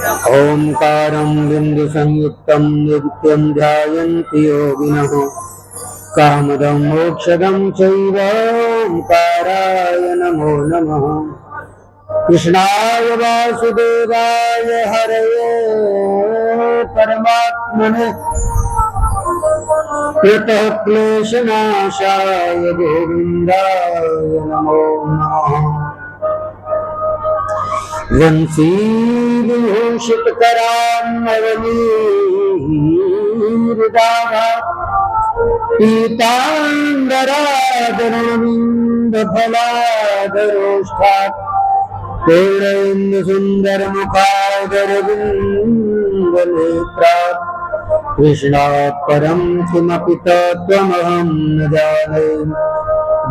ओंकारं बिंदुसंयुक्तं नित्यं ध्यायन्ति योगिनः कामदं मोक्षदं चैव ओंकाराय नमो नमः। कृष्णाय वासुदेवाय हरये परमात्मने यतः क्लेशनाशाय गोविन्दाय नमो नमः। वंशीविभूषितकरान्नवनीहृदाभा पीताम्बराधरविन्दफलाधरोष्ठात् पूर्णेन्दुसुन्दरमुखादरविन्दनेत्रात् कृष्णात् परं किमपि तत्त्वमहं न जाने।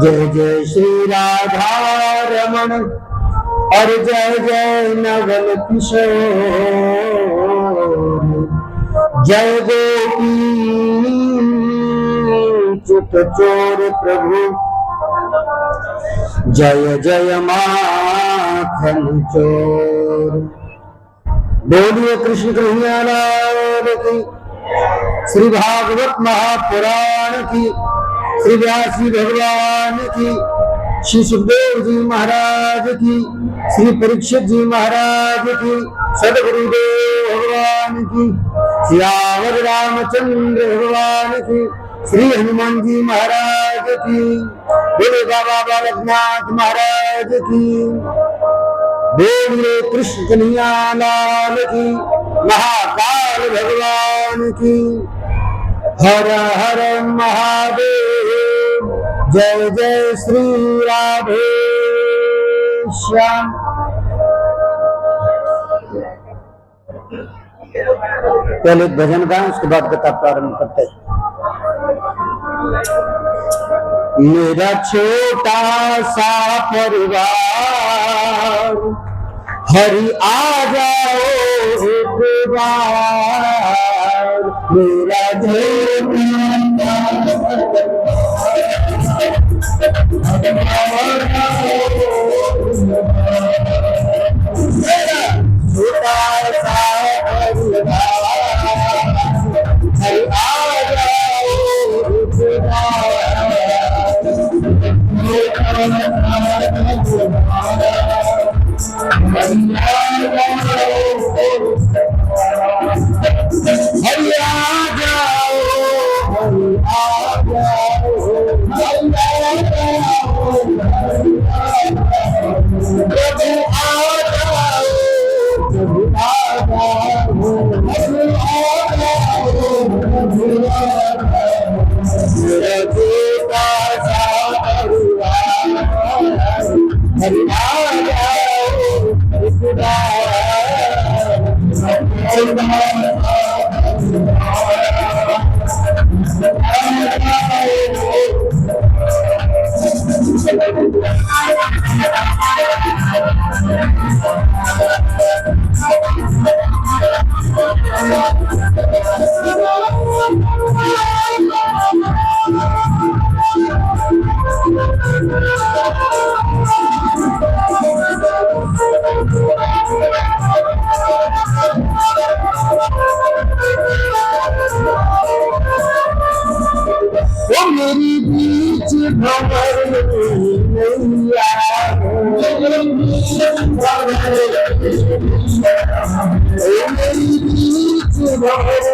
जय जय श्री राधारमण और जय जय नवल किशोर, जय गोपी चुत चोर प्रभु, जय जय माखन चोर। बोलिए कृष्ण कन्हैया लाल की, श्री भागवत महापुराण की, श्री व्यास जी भगवान की, श्री सुखदेव जी महाराज की, श्री परीक्षित जी महाराज की, सदगुरुदेव भगवान की, श्यावर रामचंद्र भगवान की, श्री हनुमान जी महाराज की, बोले बाबा बालकनाथ महाराज की, बोलिए कृष्ण कन्हैया लाल की, महाकाल भगवान की। हर हर महादेव, जय जय श्री राधे श्याम। पहले भजन गाएं, उसके बाद कथा प्रारंभ करते हैं। मेरा छोटा सा परिवार, हरि आ जाओ एक बार, मेरा छोटा सा हरि आ जाओ एक मेरी बीच भंवर नैया, मेरी बीच भंवर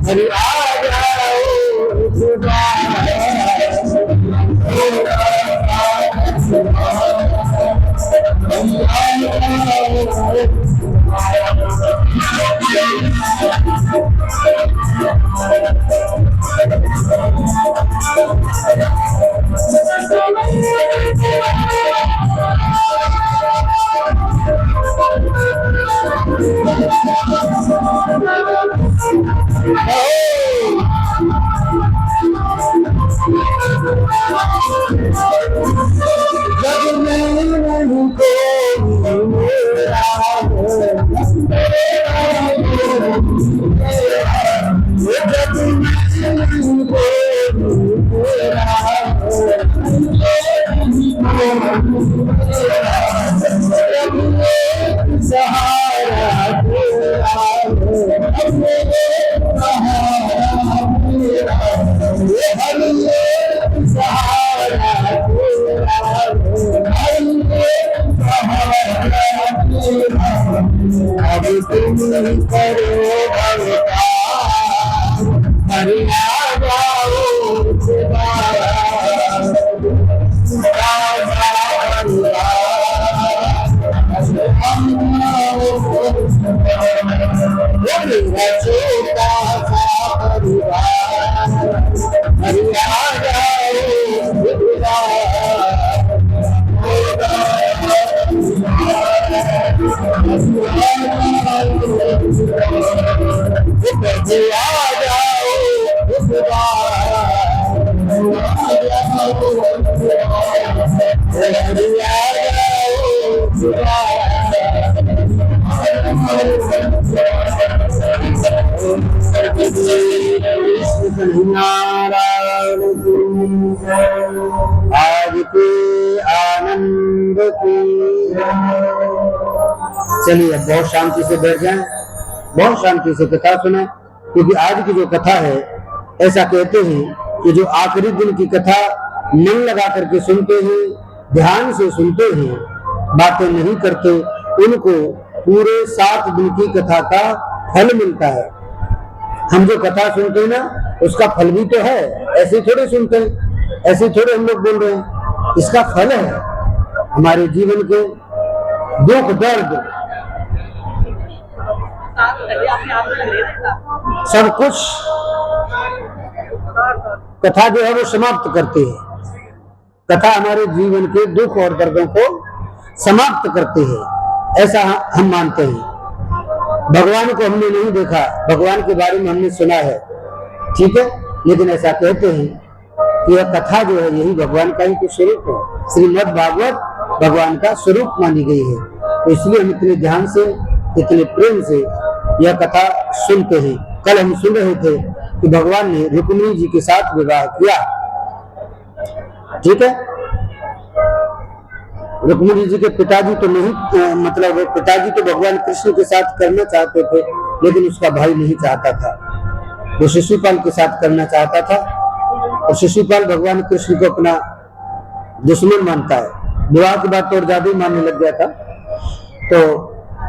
हरि आ जाओ खुदा जग में नहीं कोई मेरा जग में नहीं कोई सहारा अब तुम करो भगवान हरि आ जाओ खुदा छोटा सा परिवार हरि आ जाओ खुदा नारायण आज के आनंद की। चलिए अब बहुत शांति से बैठ जाएं, बहुत शांति से कथा सुने, क्योंकि आज की जो कथा है ऐसा कहते हैं कि जो आखिरी दिन की कथा मन लगा करके सुनते हैं, ध्यान से सुनते हैं, बातें नहीं करते, उनको पूरे 7 दिन की कथा का फल मिलता है। हम जो कथा सुनते हैं ना उसका फल भी तो है, ऐसे थोड़े सुनते हैं, ऐसे थोड़े हम लोग बोल रहे हैं, इसका फल है हमारे जीवन के दुख दर्द सब कुछ कथा जो है वो समाप्त करती है। कथा हमारे जीवन के दुख और दर्दों को समाप्त करती है, ऐसा हम मानते हैं। भगवान को हमने नहीं देखा, भगवान के बारे में हमने सुना है, ठीक है, लेकिन ऐसा कहते हैं कि यह कथा जो है यही भगवान का ही तो स्वरूप है। श्रीमद् भागवत भगवान का स्वरूप मानी गई है, तो इसलिए हम इतने ध्यान से, इतने प्रेम से यह कथा सुनते हैं। कल हम सुन रहे थे कि भगवान ने रुक्मिणी जी के साथ विवाह किया, ठीक है। रुक्मिणी जी के पिताजी तो नहीं, मतलब पिताजी तो भगवान कृष्ण के साथ करना चाहते थे, लेकिन उसका भाई नहीं चाहता था, वो शिशुपाल के साथ करना चाहता था, और शिशुपाल भगवान कृष्ण को अपना दुश्मन मानता है। विवाह के बाद तो और ज्यादा ही मानने लग गया था। तो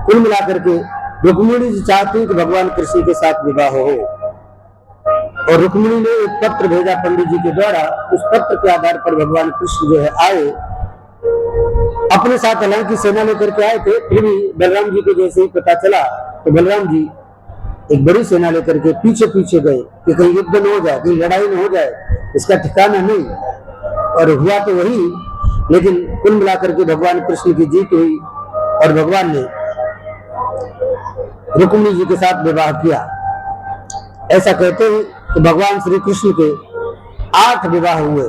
कुल मिलाकर के रुक्मिणी जी चाहती कि भगवान कृष्ण के साथ विवाह हो, और रुक्मिणी ने एक पत्र भेजा पंडित जी के द्वारा। उस पत्र के आधार पर भगवान कृष्ण जो है आए, अपने साथ हालांकि सेना लेकर के आए थे, फिर भी बलराम जी को जैसे ही पता चला तो बलराम जी एक बड़ी सेना लेकर के पीछे पीछे गए कि कहीं युद्ध न हो जाए, कहीं लड़ाई न हो जाए, इसका ठिकाना नहीं। और हुआ तो वही, लेकिन कुल मिलाकर के भगवान कृष्ण की जीत हुई और भगवान ने रुक्मिणी जी के साथ विवाह किया। ऐसा कहते हैं कि भगवान श्री कृष्ण के 8 विवाह हुए,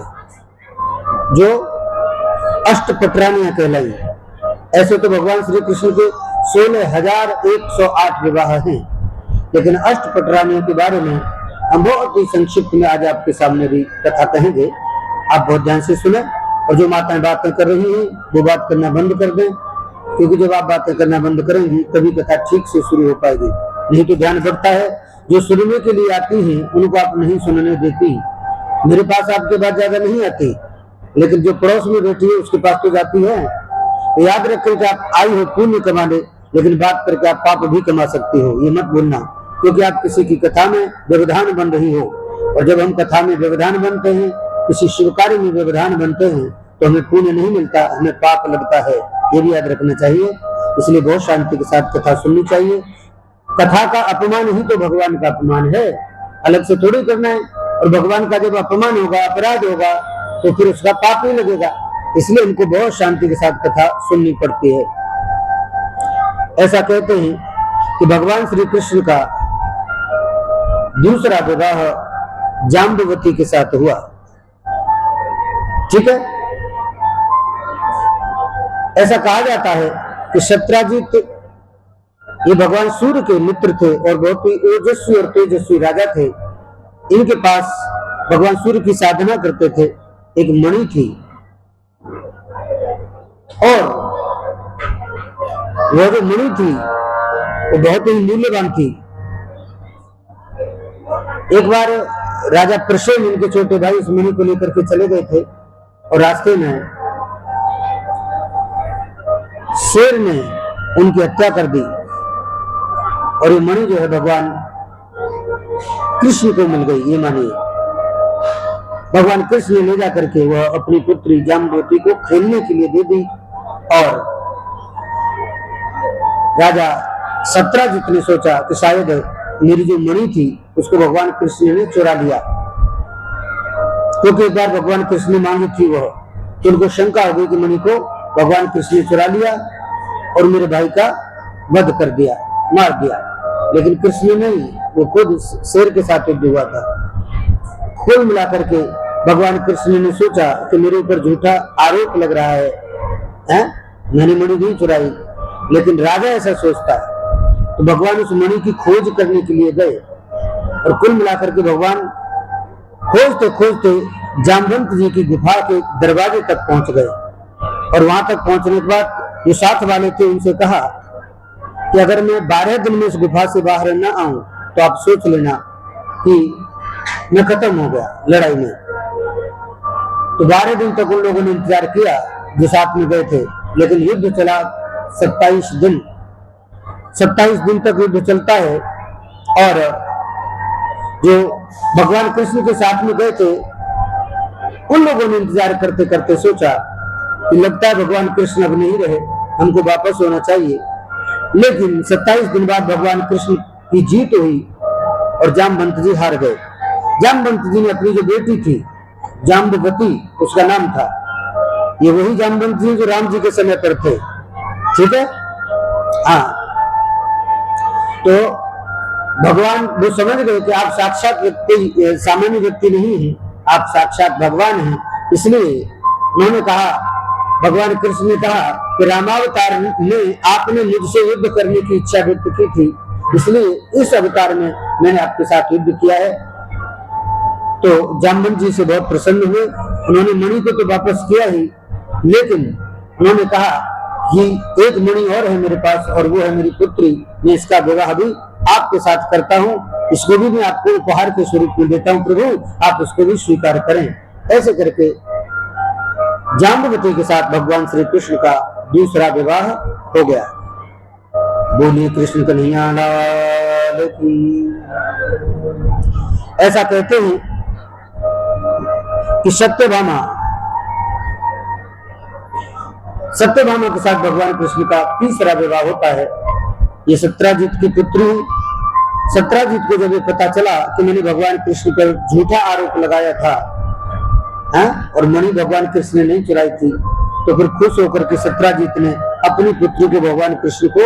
जो अष्टपटरानियां कहलाई। ऐसे तो भगवान श्री कृष्ण के 16,108 विवाह हैं, लेकिन अष्टपटरानियों के बारे में हम बहुत ही संक्षिप्त में आज आपके सामने भी कथा कहेंगे। आप बहुत ध्यान से सुने, और जो माताएं बातें कर रही हैं वो बात करना बंद कर दें, क्योंकि जब आप बातें करना बंद करेंगी तभी कथा ठीक से शुरू हो पाएगी, नहीं तो ध्यान बढ़ता है। जो सुनने के लिए आती हैं उनको आप नहीं सुनने देती। मेरे पास आपके बात ज्यादा नहीं आती, लेकिन जो पड़ोस में बैठी है उसके पास तो जाती है। तो याद रखें कि आप आई हो पुण्य कमाने, लेकिन बात करके आप पाप भी कमा सकती हो, ये मत भूलना। क्योंकि आप किसी की कथा में व्यवधान बन रही हो, और जब हम कथा में व्यवधान बनते हैं, किसी शुभ कार्य में व्यवधान बनते हैं, तो हमें पुण्य नहीं मिलता, हमें पाप लगता है। ये भी याद रखना चाहिए। इसलिए बहुत शांति के साथ कथा सुननी चाहिए। कथा का अपमान ही तो भगवान का अपमान है, अलग से थोड़ी करना है। और भगवान का जब अपमान होगा, अपराध होगा, तो फिर उसका पाप ही लगेगा। इसलिए हमको बहुत शांति के साथ कथा सुननी पड़ती है। ऐसा कहते हैं कि भगवान श्री कृष्ण का दूसरा विवाह जाम्बवती के साथ हुआ। ठीक है, ऐसा कहा जाता है कि सत्राजित ये भगवान सूर्य के मित्र थे और बहुत ही ओजस्वी और तेजस्वी राजा थे। इनके पास भगवान सूर्य की साधना करते थे एक मणि थी, और वह जो मणि थी वो बहुत ही मूल्यवान थी। एक बार राजा प्रसेन, इनके छोटे भाई, उस मणि को लेकर के चले गए थे, और रास्ते में शेर ने उनकी हत्या कर दी, और ये मणि जो है भगवान कृष्ण को मिल गई। ये मानिए भगवान कृष्ण ने ले जाकर के वह अपनी पुत्री जाम्बवती को खेलने के लिए दे दी, और राजा सत्राजित ने सोचा कि शायद मेरी जो मणि थी उसको भगवान कृष्ण ने चुरा लिया, क्योंकि एक बार भगवान कृष्ण ने मांगी थी वह, तो उनको शंका हो गई कि मणि को भगवान कृष्ण ने चुरा लिया और मेरे भाई का वध कर दिया, मार दिया। लेकिन कृष्ण नहीं, वो खुद शेर के साथ युद्ध हुआ था। कुल मिलाकर के भगवान कृष्ण ने सोचा कि मेरे ऊपर झूठा आरोप लग रहा है, मैंने मणि नहीं चुराई। लेकिन राजा ऐसा सोचता है, तो भगवान उस मणि की खोज करने के लिए गए, और कुल मिलाकर के भगवान खोजते खोजते जाम्बवंत जी की गुफा के दरवाजे तक पहुंच गए। और वहां तक पहुंचने के बाद जो साथ वाले थे उनसे कहा कि अगर मैं 12 दिन में इस गुफा से बाहर न आऊं तो आप सोच लेना कि मैं खत्म हो गया लड़ाई में। तो 12 दिन तक उन लोगों ने इंतजार किया जो साथ में गए थे, लेकिन युद्ध चला 27 दिन। 27 दिन तक युद्ध चलता है, और जो भगवान कृष्ण के साथ में गए थे उन लोगों ने इंतजार करते करते सोचा कि लगता है भगवान कृष्ण अब नहीं रहे, हमको वापस होना चाहिए। लेकिन 27 दिन बाद भगवान कृष्ण की जीत हुई और जाम्बवंत जी हार गए। जाम्बवंत जी ने अपनी जो बेटी थी जाम्बवती, उसका नाम था, ये वही जाम्बवंत जी जो राम जी के समय पर थे। ठीक है, हाँ। तो भगवान वो समझ गए कि आप साक्षात व्यक्ति, सामान्य व्यक्ति नहीं है, आप साक्षात भगवान हैं। इसलिए उन्होंने कहा, भगवान कृष्ण ने कहा कि रामावतार में आपने मुझसे युद्ध करने की इच्छा व्यक्त की थी, इसलिए इस अवतार में मैंने आपके साथ युद्ध किया है। तो जाम्बवंत जी से बहुत प्रसन्न हुए। उन्होंने मणि को तो वापस किया ही, लेकिन उन्होंने कहा कि एक मणि और है मेरे पास, और वो है मेरी पुत्री, मैं इसका विवाह भी आपके साथ करता हूँ, इसको भी मैं आपको उपहार के स्वरूप में देता हूँ प्रभु, आप उसको भी स्वीकार करें। ऐसे करके जाम्बवती के साथ भगवान श्री कृष्ण का दूसरा विवाह हो गया। बोलिए कृष्ण कन्हैया लाल की। ऐसा कहते हैं कि सत्यभामा के साथ भगवान कृष्ण का तीसरा विवाह होता है। ये सत्राजित की पुत्री। सत्राजित को जब ये पता चला कि मैंने भगवान कृष्ण पर झूठा आरोप लगाया था, और मणि भगवान कृष्ण ने नहीं चुराई थी, तो फिर खुश होकर के सत्राजित ने अपनी पुत्री को भगवान कृष्ण को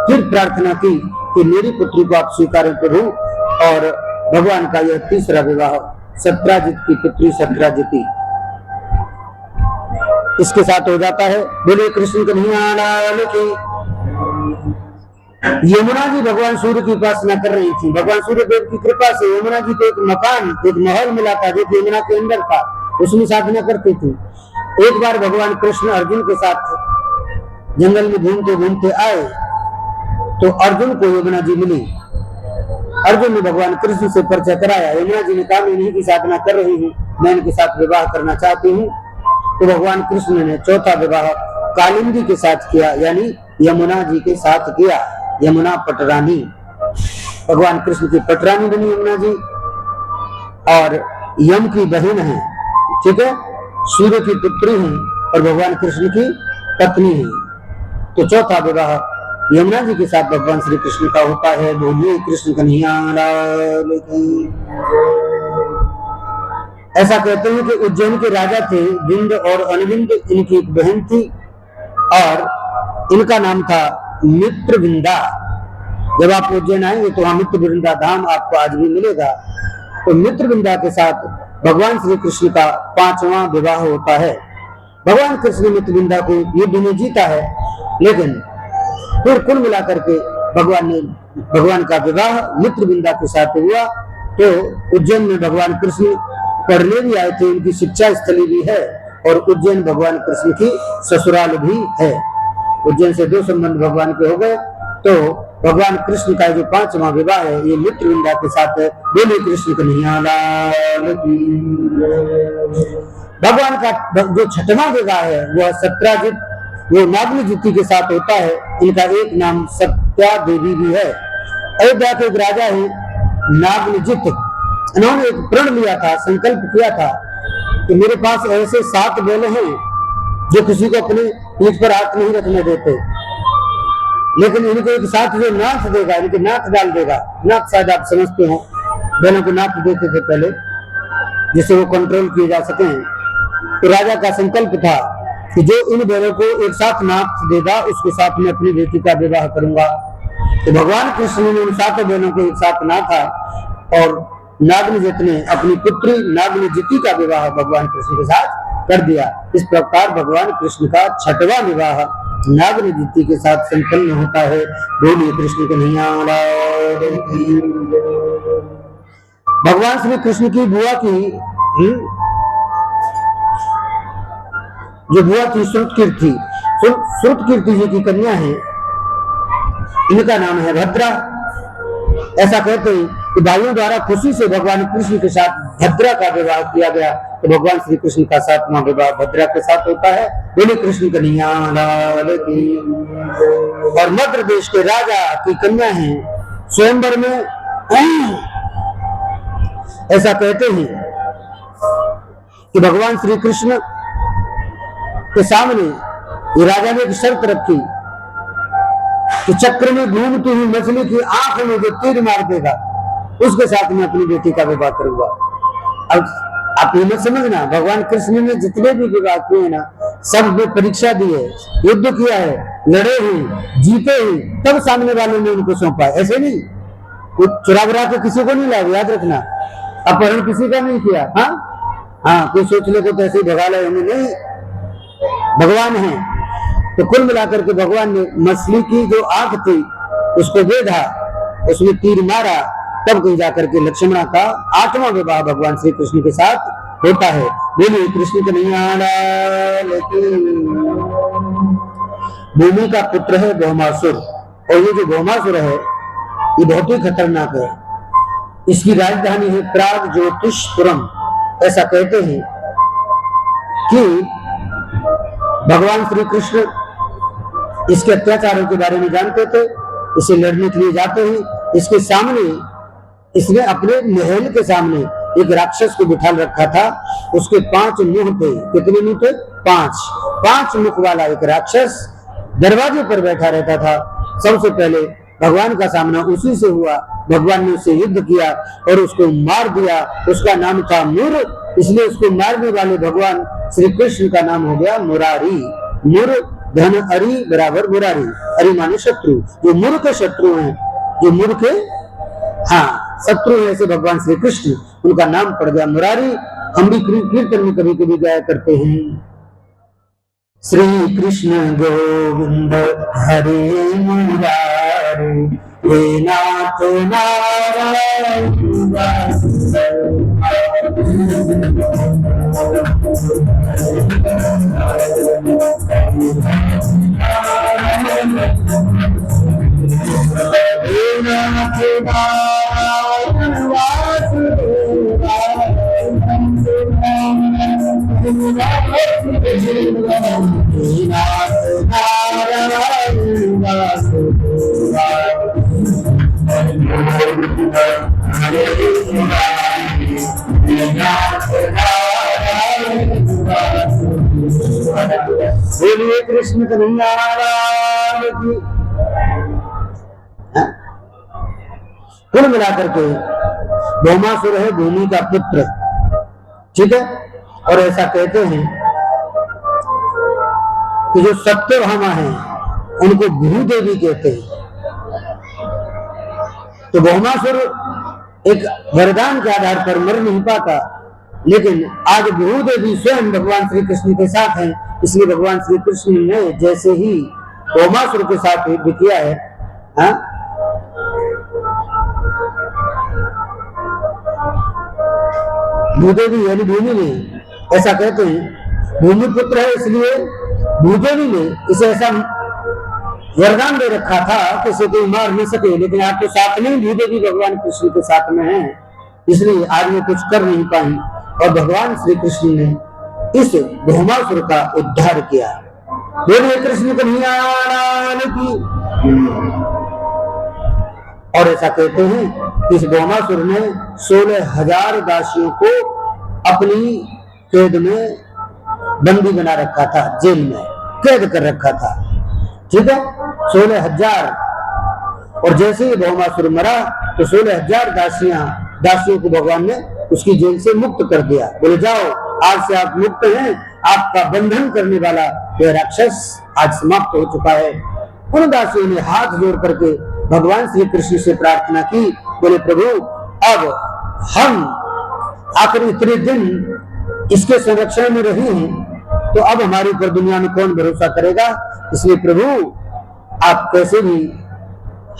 फिर प्रार्थना की कि मेरी पुत्री को आप स्वीकार करो। और भगवान का यह तीसरा विवाह सत्राजित की पुत्री सत्राजिती इसके साथ हो जाता है। बोले कृष्ण कन्हैया लाल की। यमुना जी भगवान सूर्य की उपासना कर रही थी। भगवान सूर्य देव की कृपा से यमुना जी को एक मकान, एक महल मिला था जो यमुना के अंदर था, उसमें साधना करती थी। एक बार भगवान कृष्ण अर्जुन के साथ जंगल में घूमते घूमते आए, तो अर्जुन को यमुना जी मिली। अर्जुन ने भगवान कृष्ण से परिचय कराया। यमुना जी ने कहा मैं इन्हीं की साधना कर रही हूँ, मैं इनके साथ विवाह करना चाहती हूँ। तो भगवान कृष्ण ने चौथा विवाह कालिंदी के साथ किया, यानी यमुना जी के साथ किया, यमुना पटरानी। भगवान कृष्ण की पटरानी बनी यमुना जी, और यम की बहन है, ठीक है, सूर्य की पुत्री है और भगवान कृष्ण की पत्नी है। तो चौथा विवाह यमुना जी के साथ भगवान श्री कृष्ण का होता है। बोलिए कृष्ण कन्हैया लाल की। ऐसा कहते हैं कि उज्जैन के राजा थे विंद और अनविंद, इनकी एक बहन थी और इनका नाम था मित्रविंदा। जब आप उज्जैन आएंगे तो वहां मित्रविंदा धाम आपको आज भी मिलेगा। तो मित्रविंदा के साथ भगवान श्री कृष्ण का 5वां विवाह होता है। भगवान कृष्ण ने मित्रविंदा को युद्ध में जीता है, लेकिन फिर कुल मिलाकर के भगवान का विवाह मित्रविंदा के साथ हुआ। तो उज्जैन में भगवान कृष्ण पढ़ने भी आए थे, उनकी शिक्षा स्थली भी है और उज्जैन भगवान कृष्ण की ससुराल भी है। उज्जैन से 2 संबंध भगवान के हो गए। तो भगवान कृष्ण का जो 5वां विवाह है ये मित्रविंदा के साथ है। बोले कृष्ण कन्हैया लाल की। भगवान का जो 6वां विवाह है वह सत्राजित, वो नागनिजिति के साथ होता है। इनका एक नाम सत्या देवी भी है। अयोध्या के एक राजा है नागनिजित, इन्होंने एक प्रण लिया था, संकल्प किया था कि मेरे पास ऐसे 7 बैल हैं जो किसी को अपने पीठ पर हाथ नहीं रखने देते, लेकिन इनको एक साथ जो नाथ देगा, इनके नाथ डाल देगा। नाथ शायद आप समझते हो, बैलों को नाथ देते थे पहले जिससे वो कंट्रोल किए जा सके। तो राजा का संकल्प था कि जो इन बैलों को एक साथ नाथ देगा उसके साथ मैं अपनी बेटी का विवाह करूंगा। तो भगवान कृष्ण ने उन 7 बैलों को एक साथ नाथा और नागनिजित ने अपनी पुत्री नागनिजिति का विवाह भगवान कृष्ण के साथ कर दिया। इस प्रकार भगवान कृष्ण का 6वां विवाह नागनिजिति के साथ संपन्न होता है। बोलिए कृष्ण कन्हैया लाल की। भगवान श्री कृष्ण की बुआ की जो बुआ थी श्रुतकीर्ति, श्रुतकीर्ति जी की कन्या है, इनका नाम है भद्रा। ऐसा कहते हैं कि भाइयों द्वारा खुशी से भगवान कृष्ण के साथ भद्रा का विवाह किया गया। तो भगवान श्री कृष्ण का 7वां विवाह भद्रा के साथ होता है। बोले कृष्ण कन्हैया लाल की। और मध्य प्रदेश के राजा की कन्या है स्वयंवर में। ऐसा कहते हैं कि भगवान श्री कृष्ण के सामने ये राजा ने एक शर्त रखी कि चक्र में घूमती हुई मछली की आंख में जो तीर मार देगा उसके साथ मैं अपनी बेटी का विवाह करूंगा। अब आप ये मत समझना, भगवान कृष्ण ने जितने भी विवाह किए ना सब में परीक्षा दी है, युद्ध किया है, लड़े हैं, जीते हैं, तब सामने वाले ने उनको सौंपा। ऐसे नहीं कुछ चुरा बुरा के किसी को नहीं लाया, याद रखना, अपहरण किसी का नहीं किया। हाँ, कोई सोच ले तो ऐसे ही भगा ले, नहीं, भगवान है। तो कुल मिलाकर के भगवान ने मछली की जो आंख थी उसको बेधा, उसमें तीर मारा, तब कहीं जाकर के लक्ष्मणा का 8वां विवाह भगवान श्री कृष्ण के साथ होता है। बोलिए कृष्ण कन्हैया लाल की। भूमि का पुत्र है भौमासुर, और ये जो भौमासुर है ये बहुत ही खतरनाक है। इसकी राजधानी है प्राग ज्योतिषपुरम। ऐसा कहते हैं कि भगवान श्री कृष्ण इसके अत्याचारों के बारे में जानते थे, इसे लड़ने के लिए जाते हैं। इसके सामने इसने अपने महल के सामने एक राक्षस को बिठा रखा था, उसके 5 मुंह थे। कितने मुंह थे? 5 मुख वाला एक राक्षस दरवाजे पर बैठा रहता था। सबसे पहले भगवान का सामना उसी से हुआ। भगवान ने उससे युद्ध किया और उसको मार दिया। उसका नाम था मुर, इसलिए उसको मारने वाले भगवान श्री कृष्ण का नाम हो गया मुरारी। मुर धन अरि बराबर मुरारी। अरि माने शत्रु, जो मुर के शत्रु हैं, जो मुर के शत्रु है, ऐसे भगवान श्री कृष्ण, उनका नाम पड़ गया मुरारी। हम भी कीर्तन में कभी कभी गाया करते हैं, श्री कृष्ण गोविंद हरे मुरारी, हे नाथ नारायण बोलिए कृष्ण कन्हैया लाल की। कुल मिलाकर के भौमासुर है भूमि का पुत्र, ठीक है। और ऐसा कहते हैं कि जो सत्यभामा है उनको भूदेवी कहते हैं। तो भौमासुर एक वरदान के आधार पर मर नहीं पाता, लेकिन आज भूदेवी स्वयं भगवान श्री कृष्ण के साथ हैं, इसलिए भगवान श्री कृष्ण ने जैसे ही भौमासुर के साथ युद्ध किया है, भूदेवी यानी भूमि ने, ऐसा कहते हैं भूमि पुत्र है इसलिए भूदेवी ने इसे ऐसा वरदान दे रखा था कि इसे कोई मार नहीं सके। लेकिन आप तो साथ में भूदेवी भगवान कृष्ण के साथ में है, इसलिए आज वो कुछ कर नहीं पाई और भगवान श्री कृष्ण ने इस भौमासुर का उद्धार किया। बोलिए कृष्ण कन्हैया लाल की। और ऐसा कहते हैं कि इस भौमासुर ने 16,000 दासियों को अपनी कैद में बंदी बना रखा था, जेल में कैद कर रखा था, ठीक है। 16,000। और जैसे ही भौमासुर मरा तो 16,000 दासियों को भगवान ने उसकी जेल से मुक्त कर दिया। बोले जाओ आज से आप मुक्त हैं, आपका बंधन करने वाला यह राक्षस आज समाप्त हो चुका है। उन दासियों ने हाथ जोड़ करके भगवान श्री कृष्ण से प्रार्थना की, बोले प्रभु अब हम आखिर इतने दिन इसके संरक्षण में रही हैं, तो अब हमारे ऊपर दुनिया में कौन भरोसा करेगा, इसलिए प्रभु आप कैसे भी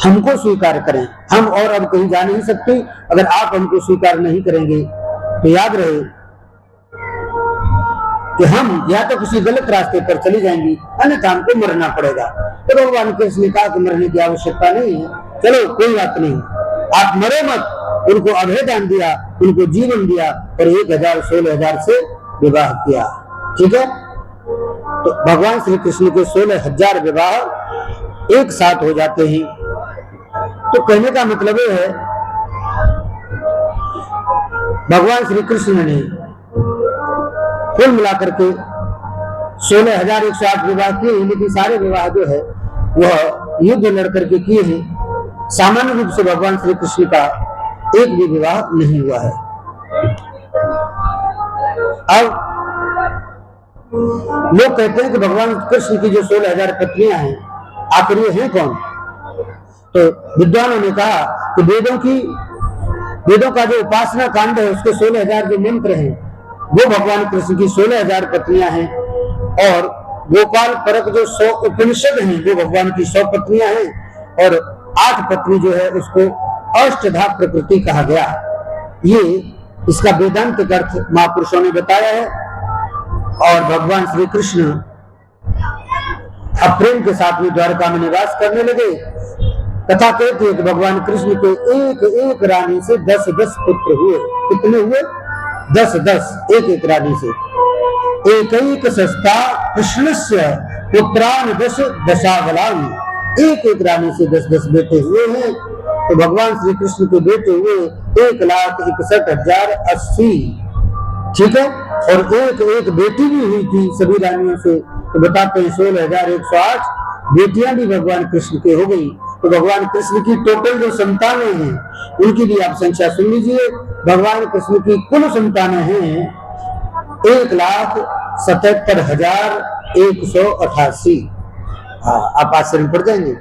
हमको स्वीकार करें, हम और अब कहीं जा नहीं सकते। अगर आप हमको स्वीकार नहीं करेंगे तो याद रहे कि हम या तो किसी गलत रास्ते पर चली जाएंगी, अन्यथा हमको मरना पड़ेगा। तो भगवान कृष्ण ने कहा कि मरने की आवश्यकता नहीं है, चलो कोई बात नहीं, आप मरे मत। उनको अभय दान दिया, उनको जीवन दिया और 16,000 से विवाह किया, ठीक है। तो भगवान श्री कृष्ण के 16,000 विवाह एक साथ हो जाते हैं। तो कहने का मतलब ये है भगवान श्री कृष्ण ने कुल मिलाकर के 16,108 विवाह किए, लेकिन सारे विवाह जो है वह युद्ध लड़कर के किए हैं। सामान्य रूप से भगवान श्री कृष्ण का एक भी विवाह नहीं हुआ है। अब लोग कहते हैं कि भगवान कृष्ण की जो 16,000 पत्नियां हैं आखिर ये हैं कौन? तो विद्वानों ने कहा कि वेदों का जो उपासना कांड है उसके 16,000 जो मंत्र हैं वो भगवान कृष्ण की 16,000 पत्नियां हैं, और गोपाल परक जो 100 उपनिषद हैं वो भगवान की 100 पत्नियां हैं, और 8 पत्नी जो है उसको अष्टधा प्रकृति कहा गया। ये इसका वेदांत अर्थ महापुरुषों ने बताया है। और भगवान श्री कृष्ण अब प्रेम के साथ में द्वारका में निवास करने लगे। कथा कहती है कि भगवान कृष्ण के एक एक रानी से 10-10 पुत्र हुए। कितने हुए? 10-10, एक एक रानी से। एक सस्ता कृष्णस्य पुत्रान 10 दशावलान, एक एक रानी से 10-10 बेटे हुए हैं। तो भगवान श्री कृष्ण के बेटे हुए 1,61,080, ठीक है। और एक एक बेटी भी हुई थी सभी रानियों से, तो बताते हैं 16,108 बेटियां भी भगवान कृष्ण के हो गई। तो भगवान कृष्ण की टोटल जो संतानें हैं उनकी भी आप संख्या सुन लीजिए। भगवान कृष्ण की कुल संतानें हैं 1,77,188। आप आश्चर्य पड़ जाएंगे,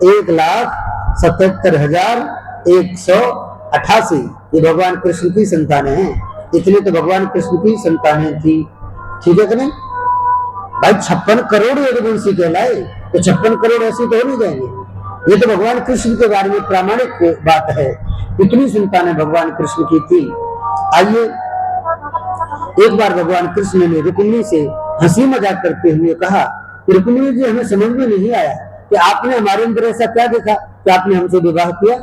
1,77,188 ये भगवान कृष्ण की संतानें हैं। इतने तो भगवान कृष्ण की संतानें थी, ठीक है कि नहीं भाई? 56 करोड़ यदुवंशी कहलाए, तो 56 करोड़ ऐसे तो हो नहीं जाएंगे। ये तो भगवान कृष्ण के बारे में प्रामाणिक बात है। इतनी संतानें भगवान कृष्ण की थी। आइए, एक बार भगवान कृष्ण ने रुक्मिणी से हंसी मजाक करते हुए कहा, रुक्मिणी जी हमें समझ में नहीं आया कि आपने हमारे अंदर ऐसा क्या देखा कि आपने हमसे विवाह किया।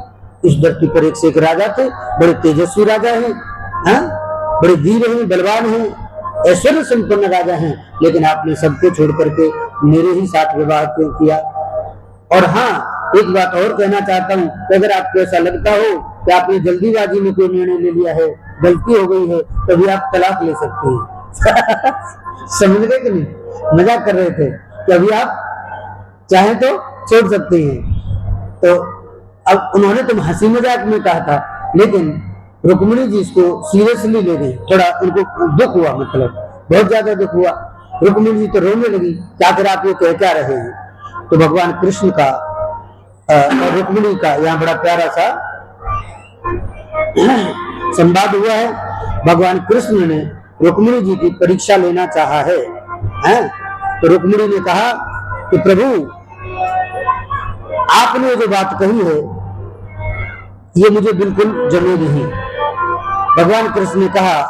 इस धरती पर एक से एक राजा थे, बड़े तेजस्वी राजा हैं, बड़े वीर हैं, बलवान हैं, ऐश्वर्य संपन्न राजा हैं, लेकिन आपने सबको छोड़ करके मेरे ही साथ विवाह क्यों किया? और हाँ, एक बात और कहना चाहता हूँ कि अगर आपको ऐसा लगता हो कि आपने जल्दीबाजी में कोई निर्णय ले लिया है, गलती हो गई है, तो भी आप तलाक ले सकते हैं। समझ गए कि नहीं? मजाक कर रहे थे कि अभी आप चाहे तो छोड़ सकते हैं। तो अब उन्होंने तो हंसी मजाक में कहा था, लेकिन रुक्मिणी जी इसको सीरियसली ले गई। थोड़ा उनको दुख हुआ, मतलब बहुत ज्यादा दुख हुआ। रुक्मिणी जी तो रोने लगी कि आखिर आप ये कह क्या रहे हैं। तो भगवान कृष्ण का और रुक्मिणी का यहाँ बड़ा प्यारा सा संवाद हुआ है। भगवान कृष्ण ने रुक्मिणी जी की परीक्षा लेना चाहा है, तो रुक्मिणी ने कहा कि प्रभु, आपने जो बात कही है ये मुझे बिल्कुल जमे नहीं। भगवान कृष्ण ने कहा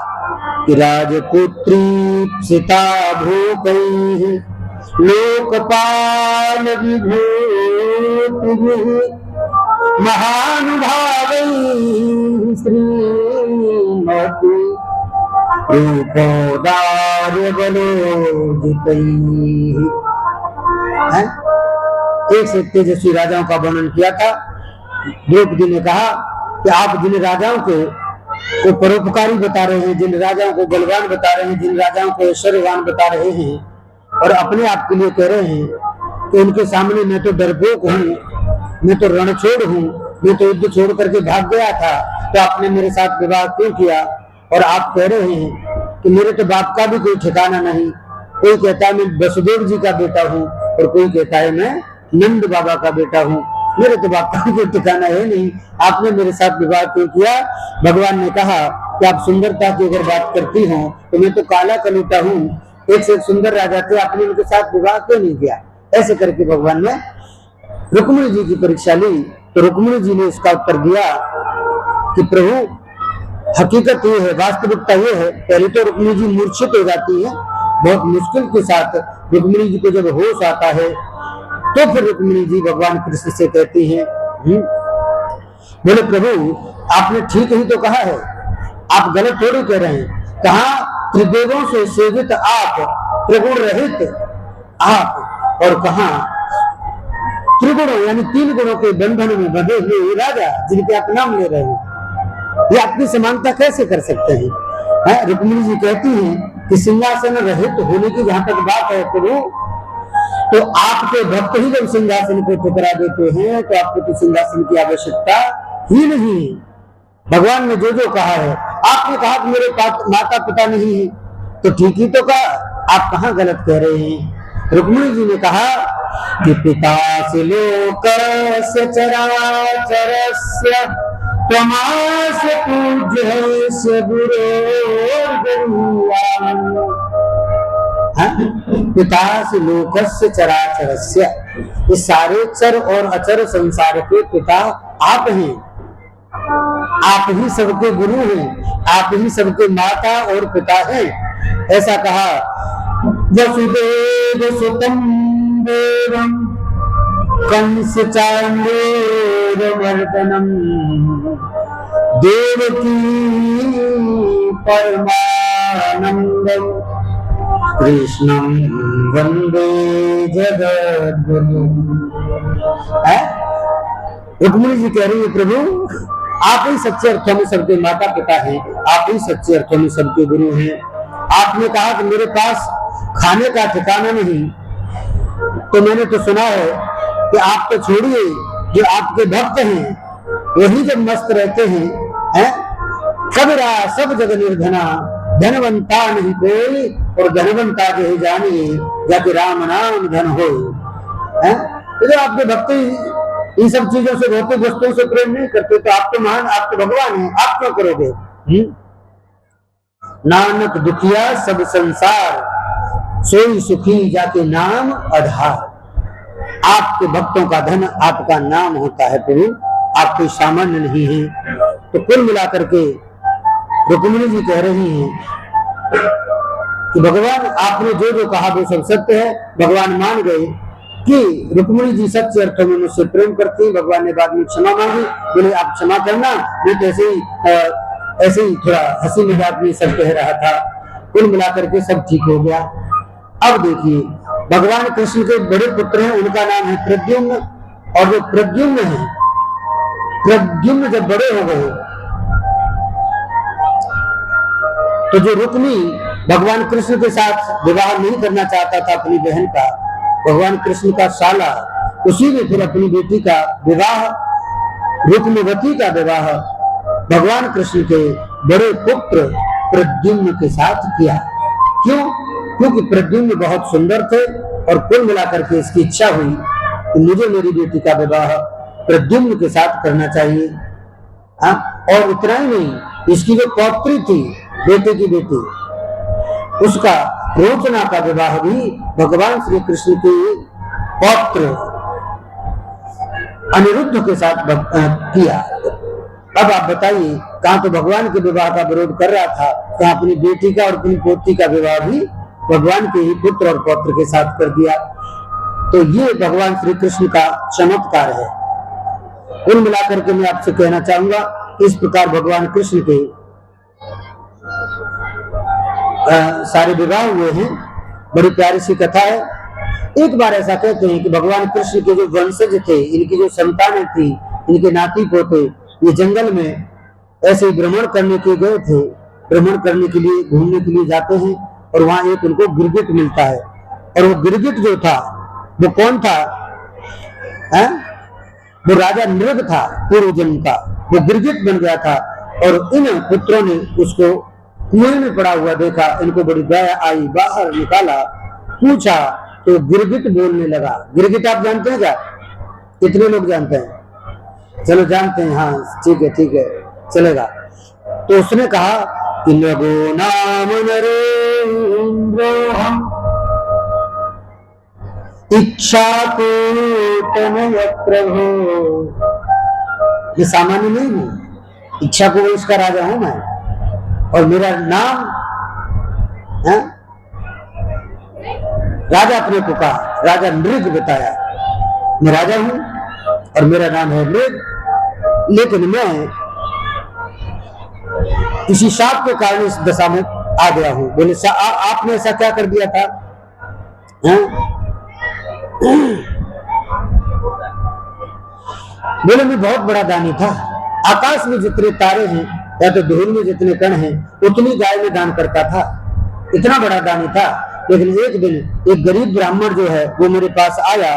कि राजपुत्री सीता भूपैः लोकपाल विभूतिभिः महानुभावैः श्रीमती रूपोदार्य बलोदितैः। एक से तेजस्वी राजाओं का वर्णन किया था। द्रौपदी ने कहा कि आप जिन राजाओं को परोपकारी बता रहे हैं, जिन राजाओं को बलवान बता रहे हैं, जिन राजाओं को ऐश्वर्यवान बता रहे हैं, और अपने आप के लिए कह रहे हैं कि उनके सामने मैं तो डरपोक हूँ, मैं तो रणछोड़ हूँ, मैं तो युद्ध छोड़ करके भाग गया था, तो आपने मेरे साथ विवाह क्यों किया? और आप कह रहे हैं कि मेरे तो बाप का भी कोई ठिकाना नहीं। कोई कहता है मैं वसुदेव जी का बेटा हूँ, और कोई कहता है मैं नंद बाबा का बेटा हूँ। मेरे तो बाप का कोई ठिकाना है नहीं, आपने मेरे साथ विवाह क्यों किया? भगवान ने कहा कि आप सुंदरता की अगर बात करती हो तो मैं तो काला कलूटा हूँ, एक से एक सुंदर राजा थे, आपने उनके साथ विवाह क्यों नहीं किया? ऐसे करके भगवान ने रुक्मिणी जी की परीक्षा ली। तो रुक्मिणी जी ने इसका उत्तर दिया कि प्रभु, हकीकत ये है, वास्तविकता ये है, पहले तो रुक्मिणी जी मूर्छित हो जाती है, बहुत मुश्किल के साथ रुक्मिणी जी को जब होश आता है तो फिर रुक्मिणी जी भगवान कृष्ण से कहती हैं, बोले प्रभु, आपने ठीक ही तो कहा है, आप गलत थोड़ी कह रहे हैं। कहा त्रिदेवों से सेवित आप, त्रिगुण रहित आप, और कहा त्रिगुणों यानी 3 गुणों के बंधन में बंधे हुए राजा जिनके आप नाम ले रहे हैं, ये अपनी समानता कैसे कर सकते हैं? रुक्मिणी जी कहती हैं कि सिंहासन रहित होने की जहां तक बात है प्रभु, तो आपके भक्त ही जब सिंहासन को ठुकरा देते हैं तो आपको तो सिंहासन की आवश्यकता ही नहीं। भगवान ने जो जो कहा है, आपने कहा कि मेरे माता पिता नहीं है, तो ठीक ही तो कहा, आप कहाँ गलत कह रहे हैं? रुक्मिणी जी ने कहा कि पिता से लोकस्य चराचरस्य त्वमास्य पूज्यस्य गुरोर्गरीयान्। पिता से लोकस्य चराचरस्य, इस सारे चर और अचर संसार के पिता आप हैं, आप ही सबके गुरु हैं, आप ही सबके माता और पिता हैं। ऐसा कहा। वसुदेव सुतं देवं कंस चाण्डूरमर्दनम् देवकी परमानंदम् कृष्णं वंदे जगद्गुरुम्। रुक्मिणी जी कह रही है प्रभु, आप ही सच्चे अर्थों में सबके माता पिता हैं, आप ही सच्चे अर्थों में सबके गुरु हैं। आपने कहा कि मेरे पास खाने का ठिकाना नहीं, तो मैंने तो सुना है कि आप तो छोड़िए, जो आपके भक्त हैं वही जब मस्त रहते हैं, कबीरा सब जग निर्धना, धनवंता नहीं कोई, और धनवंता के जानिए जाके राम नाम धन हो। तो आपके भक्त इन सब चीजों से, भौतिक वस्तुओं से प्रेम नहीं करते, तो आप तो महान, आप तो भगवान हैं, आप क्यों करोगे? नानक दुखिया सब संसार, सोई सुखी जाके नाम आधार। आपके भक्तों का धन आपका नाम होता है प्रभु, आप कोई सामान्य नहीं है। तो कुल मिलाकर के रुक्मिणी जी कह रही हैं कि भगवान आपने जो जो कहा वो सब सत्य है। भगवान मान गए कि रुक्मिणी जी सच्चे अर्थों में मुझसे प्रेम करती। भगवान ने बाद में क्षमा मांगी, बोले आप क्षमा करना, मैं तो ऐसे ही थोड़ा हंसी मजाक में सब कह रहा था। कुल मिलाकर के सब ठीक हो गया। अब देखिए, भगवान कृष्ण के बड़े पुत्र हैं, उनका नाम है प्रद्युम्न, और जो प्रद्युम्न है, प्रद्युम्न जब बड़े हो गए तो जो रुक्मी भगवान कृष्ण के साथ विवाह नहीं करना चाहता था अपनी बहन का, भगवान कृष्ण का साला, उसी ने फिर अपनी बेटी का विवाह, रुक्मवती का विवाह भगवान कृष्ण के बड़े पुत्र प्रद्युम्न के साथ किया। क्यों? क्योंकि प्रद्युम्न बहुत सुंदर थे और कुल मिलाकर के इसकी इच्छा हुई कि मुझे मेरी बेटी का विवाह प्रद्युम्न के साथ करना चाहिए। और इतना ही नहीं, इसकी जो पौत्री थी, बेटे की बेटी, उसका रोचना का विवाह भी भगवान श्री कृष्ण के पौत्र अनिरुद्ध के साथ किया। अब आप बताइए, कहां तो भगवान के विवाह का विरोध कर रहा था, कहां अपनी बेटी का और अपनी पोती का विवाह भी भगवान के ही पुत्र और पौत्र के साथ कर दिया। तो ये भगवान श्री कृष्ण का चमत्कार है। कुल मिलाकर के मैं आपसे कहना चाहूंगा, इस प्रकार भगवान कृष्ण के सारे विवाह हुए हैं। बड़ी प्यारी सी कथा है। एक बार ऐसा कहते हैं कि भगवान कृष्ण के जो वंशज थे, इनकी जो संतानें थी, इनके नाती पोते, ये जंगल में ऐसे भ्रमण करने के गए थे। भ्रमण करने के लिए, घूमने के लिए जाते हैं और वहां एक उनको गिरगिट मिलता है। और वो गिरगिट जो था वो कौन था? वो राजा नृग था पूर्व जन्म का, वो गिरगिट बन गया था। और इन पुत्रों ने उसको कुएं में पड़ा हुआ देखा, इनको बड़ी दया आई, बाहर निकाला, पूछा तो गिरगिट बोलने लगा। गिरगिट आप जानते हैं क्या? कितने लोग जानते हैं? चलो जानते हैं, हाँ ठीक है ठीक है, चलेगा। तो उसने कहा कि लगो नाम नरेन्द्रोहम इच्छा को तनय प्रभो। ये सामान्य नहीं हूं, इच्छा को इसका राजा हूं मैं, और मेरा नाम है? राजा अपने को कहा, राजा नृग बताया, मैं राजा हूं और मेरा नाम है नृग, लेकिन मैं किसी शाप के कारण इस दशा में आ गया हूं। बोले आपने ऐसा क्या कर दिया था? बोले मैं बहुत बड़ा दानी था, आकाश में जितने तारे हैं या तो धूल में जितने कण हैं उतनी गाय में दान करता था, इतना बड़ा दानी था। लेकिन एक दिन एक गरीब ब्राह्मण जो है वो मेरे पास आया,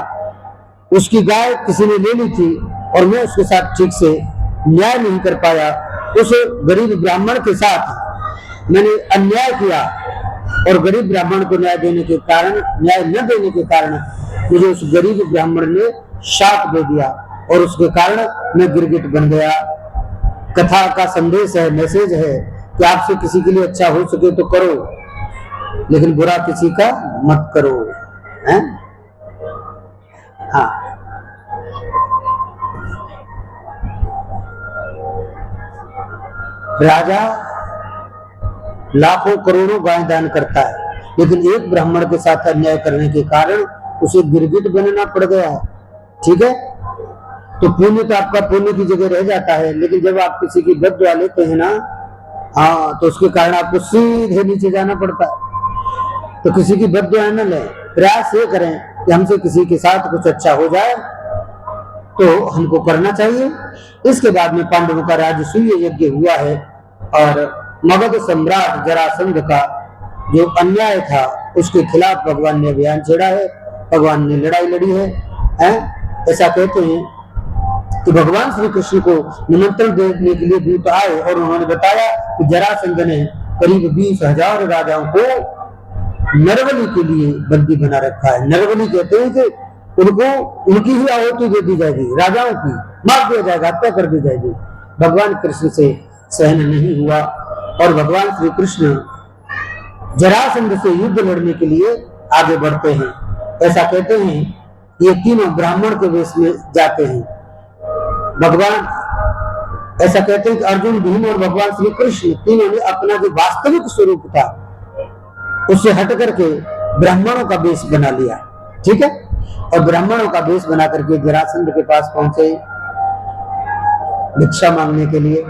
उसकी गाय किसी ने ले ली थी और मैं उसके साथ ठीक से न्याय नहीं कर पाया। उस गरीब ब्राह्मण के साथ मैंने अन्याय किया और गरीब ब्राह्मण को न्याय देने के कारण, न्याय न देने के कारण मुझे उस गरीब ब्राह्मण ने शाप दे दिया और उसके कारण मैं गिरगिट बन गया। कथा का संदेश है, मैसेज है कि आपसे किसी के लिए अच्छा हो सके तो करो, लेकिन बुरा किसी का मत करो। हैं? हाँ, राजा लाखों करोड़ों गाय दान करता है, लेकिन एक ब्राह्मण के साथ अन्याय करने के कारण उसे गिरगिट बनना पड़ गया है। ठीक है, तो पुण्य तो आपका पुण्य की जगह रह जाता है, लेकिन जब आप किसी की बद्दुआ लेते हैं ना, हाँ, तो उसके कारण आपको सीधे नीचे जाना पड़ता है। तो किसी की बद्दुआ न लें, प्रयास ये करें कि हमसे किसी के साथ कुछ अच्छा हो जाए तो हमको करना चाहिए। इसके बाद में पांडवों का राजसूय यज्ञ हुआ है और मगध सम्राट जरासंध का जो अन्याय था उसके खिलाफ भगवान ने अभियान छेड़ा है, भगवान ने लड़ाई लड़ी है। ऐसा कहते हैं कि भगवान श्री कृष्ण को निमंत्रण देने के लिए दूत आए और उन्होंने बताया कि जरासंध ने करीब 20,000 राजाओं को नरबली के लिए बंदी बना रखा है। नरबली कहते हैं कि उनको उनकी ही आहुति दे दी जाएगी, राजाओं की मार दिया जाएगा, हत्या कर दी जाएगी। भगवान कृष्ण से सहन नहीं हुआ और भगवान श्री कृष्ण जरासंध से युद्ध लड़ने के लिए आगे बढ़ते हैं। ऐसा कहते हैं ये तीनों ब्राह्मण के वेश में जाते हैं। भगवान ऐसा कहते हैं कि अर्जुन, भीम और भगवान श्री कृष्ण तीनों ने अपना जो वास्तविक स्वरूप था उससे हट करके ब्राह्मणों का वेश बना लिया। ठीक है, और ब्राह्मणों का वेश बना करके जरासंध के पास पहुंचे भिक्षा मांगने के लिए।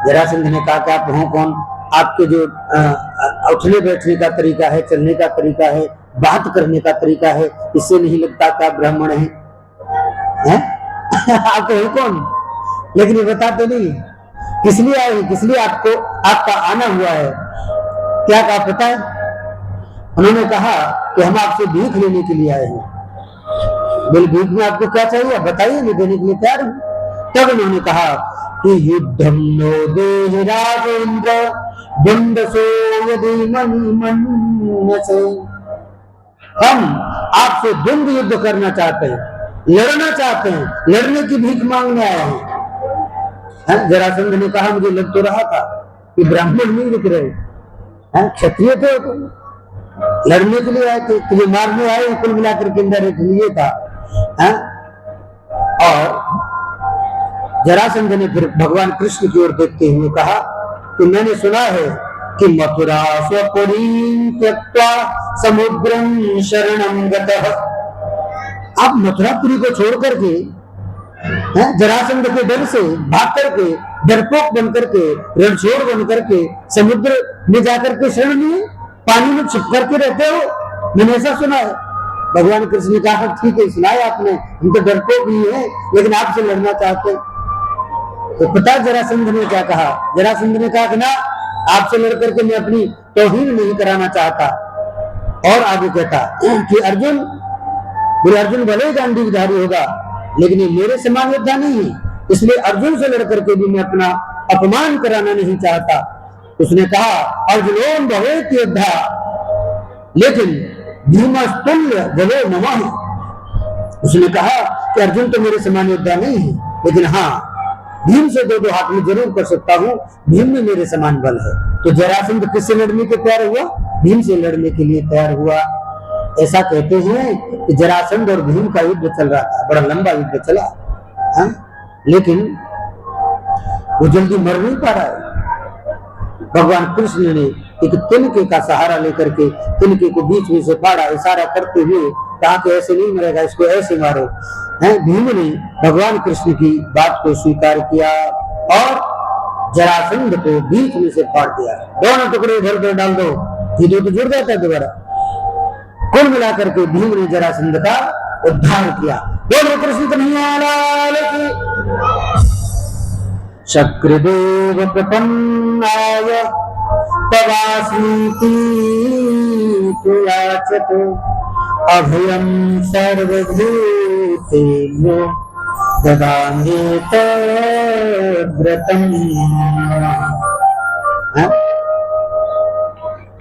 जरासंध ने कहा कि आप हो कौन? आपके जो उठने बैठने का तरीका है, चलने का तरीका है, बात करने का तरीका है, इससे नहीं लगता कि आप ब्राह्मण हैं। आपको है कौन, लेकिन ये बताते नहीं किस लिए आए, किस लिए आपको आपका आना हुआ है। क्या कहा पता है? उन्होंने कहा कि हम आपसे भीख लेने के लिए आए हैं। बोले भीख में आपको क्या चाहिए, बताइए, मैं देने के लिए तैयार हूं। तब उन्होंने कहा कि युद्धम नो देह राजेंद्र बिंदसो यदि मन्यसे, हम आपसे द्वंद्व युद्ध करना चाहते हैं, लड़ना चाहते हैं, लड़ने की भीख मांगने आए हैं। जरासंध ने कहा मुझे लग तो रहा था कि ब्राह्मण नहीं दिख रहे हैं, क्षत्रिय थे, लड़ने के लिए आए थे, तुझे मारने आए, कुल मिलाकर के अंदर एक लिए था। और जरासंध ने फिर भगवान कृष्ण की ओर देखते हुए कहा कि मैंने सुना है कि मथुरा स्वपुरीं त्यक्त्वा समुद्रं शरणं गतः, आप मथुरापुरी को छोड़ करके जरासंध के डर से भाग करके, डरपोक बन करके, रणछोड़ बन करके समुद्र में जाकर के शरण लिए, पानी में छिप करके रहते हो, मैंने ऐसा सुना है। भगवान कृष्ण ने कहा ठीक है, सुनाया आपने, हम तो डरपोक नहीं है, लेकिन आपसे लड़ना चाहते हैं। तो पता जरासंध ने क्या कहा? जरासंध ने कहा कि ना, आपसे लड़ करके मैं अपनी तौहीन नहीं कराना चाहता। और आगे कहता कि अर्जुन, बोले अर्जुन भले गांडीवधारी होगा, लेकिन ये मेरे समान योद्धा नहीं है, इसलिए अर्जुन से लड़ करके भी मैं अपना अपमान कराना नहीं चाहता। उसने कहा अर्जुनों भवेत् योद्धा, लेकिन भीमस्तुल्य भवे नमः। उसने कहा कि अर्जुन तो मेरे समान योद्धा नहीं है, लेकिन हाँ, भीम से दो हाथ में जरूर कर सकता हूँ, भीम में मेरे समान बल है। तो जरासंध किससे लड़ने के तैयार हुआ? भीम से लड़ने के लिए तैयार हुआ। ऐसा कहते हैं कि जरासंध और भीम का युद्ध चल रहा था, बड़ा लंबा युद्ध चला, लेकिन वो जल्दी मर नहीं पा रहा है। भगवान कृष्ण ने एक तिनके का सहारा लेकर के तिनके को बीच में से फाड़ा, इशारा करते हुए कहा कि ऐसे नहीं मरेगा, इसको ऐसे मारो। भीम ने भगवान कृष्ण की बात को स्वीकार किया और जरासंध को बीच में से फाड़ दिया। दोनों टुकड़े इधर उधर डाल दो, ये तो जुड़ जाता है दोबारा। कुल मिलाकर के भीम ने जरासंध का उद्धार किया। बोलो कृष्ण कन्हैया लाल की। शक्रदेव प्रपन्नाय तवास्मीति याचत अभयं सर्वभूतेभ्यो ददाम्येत व्रतम्।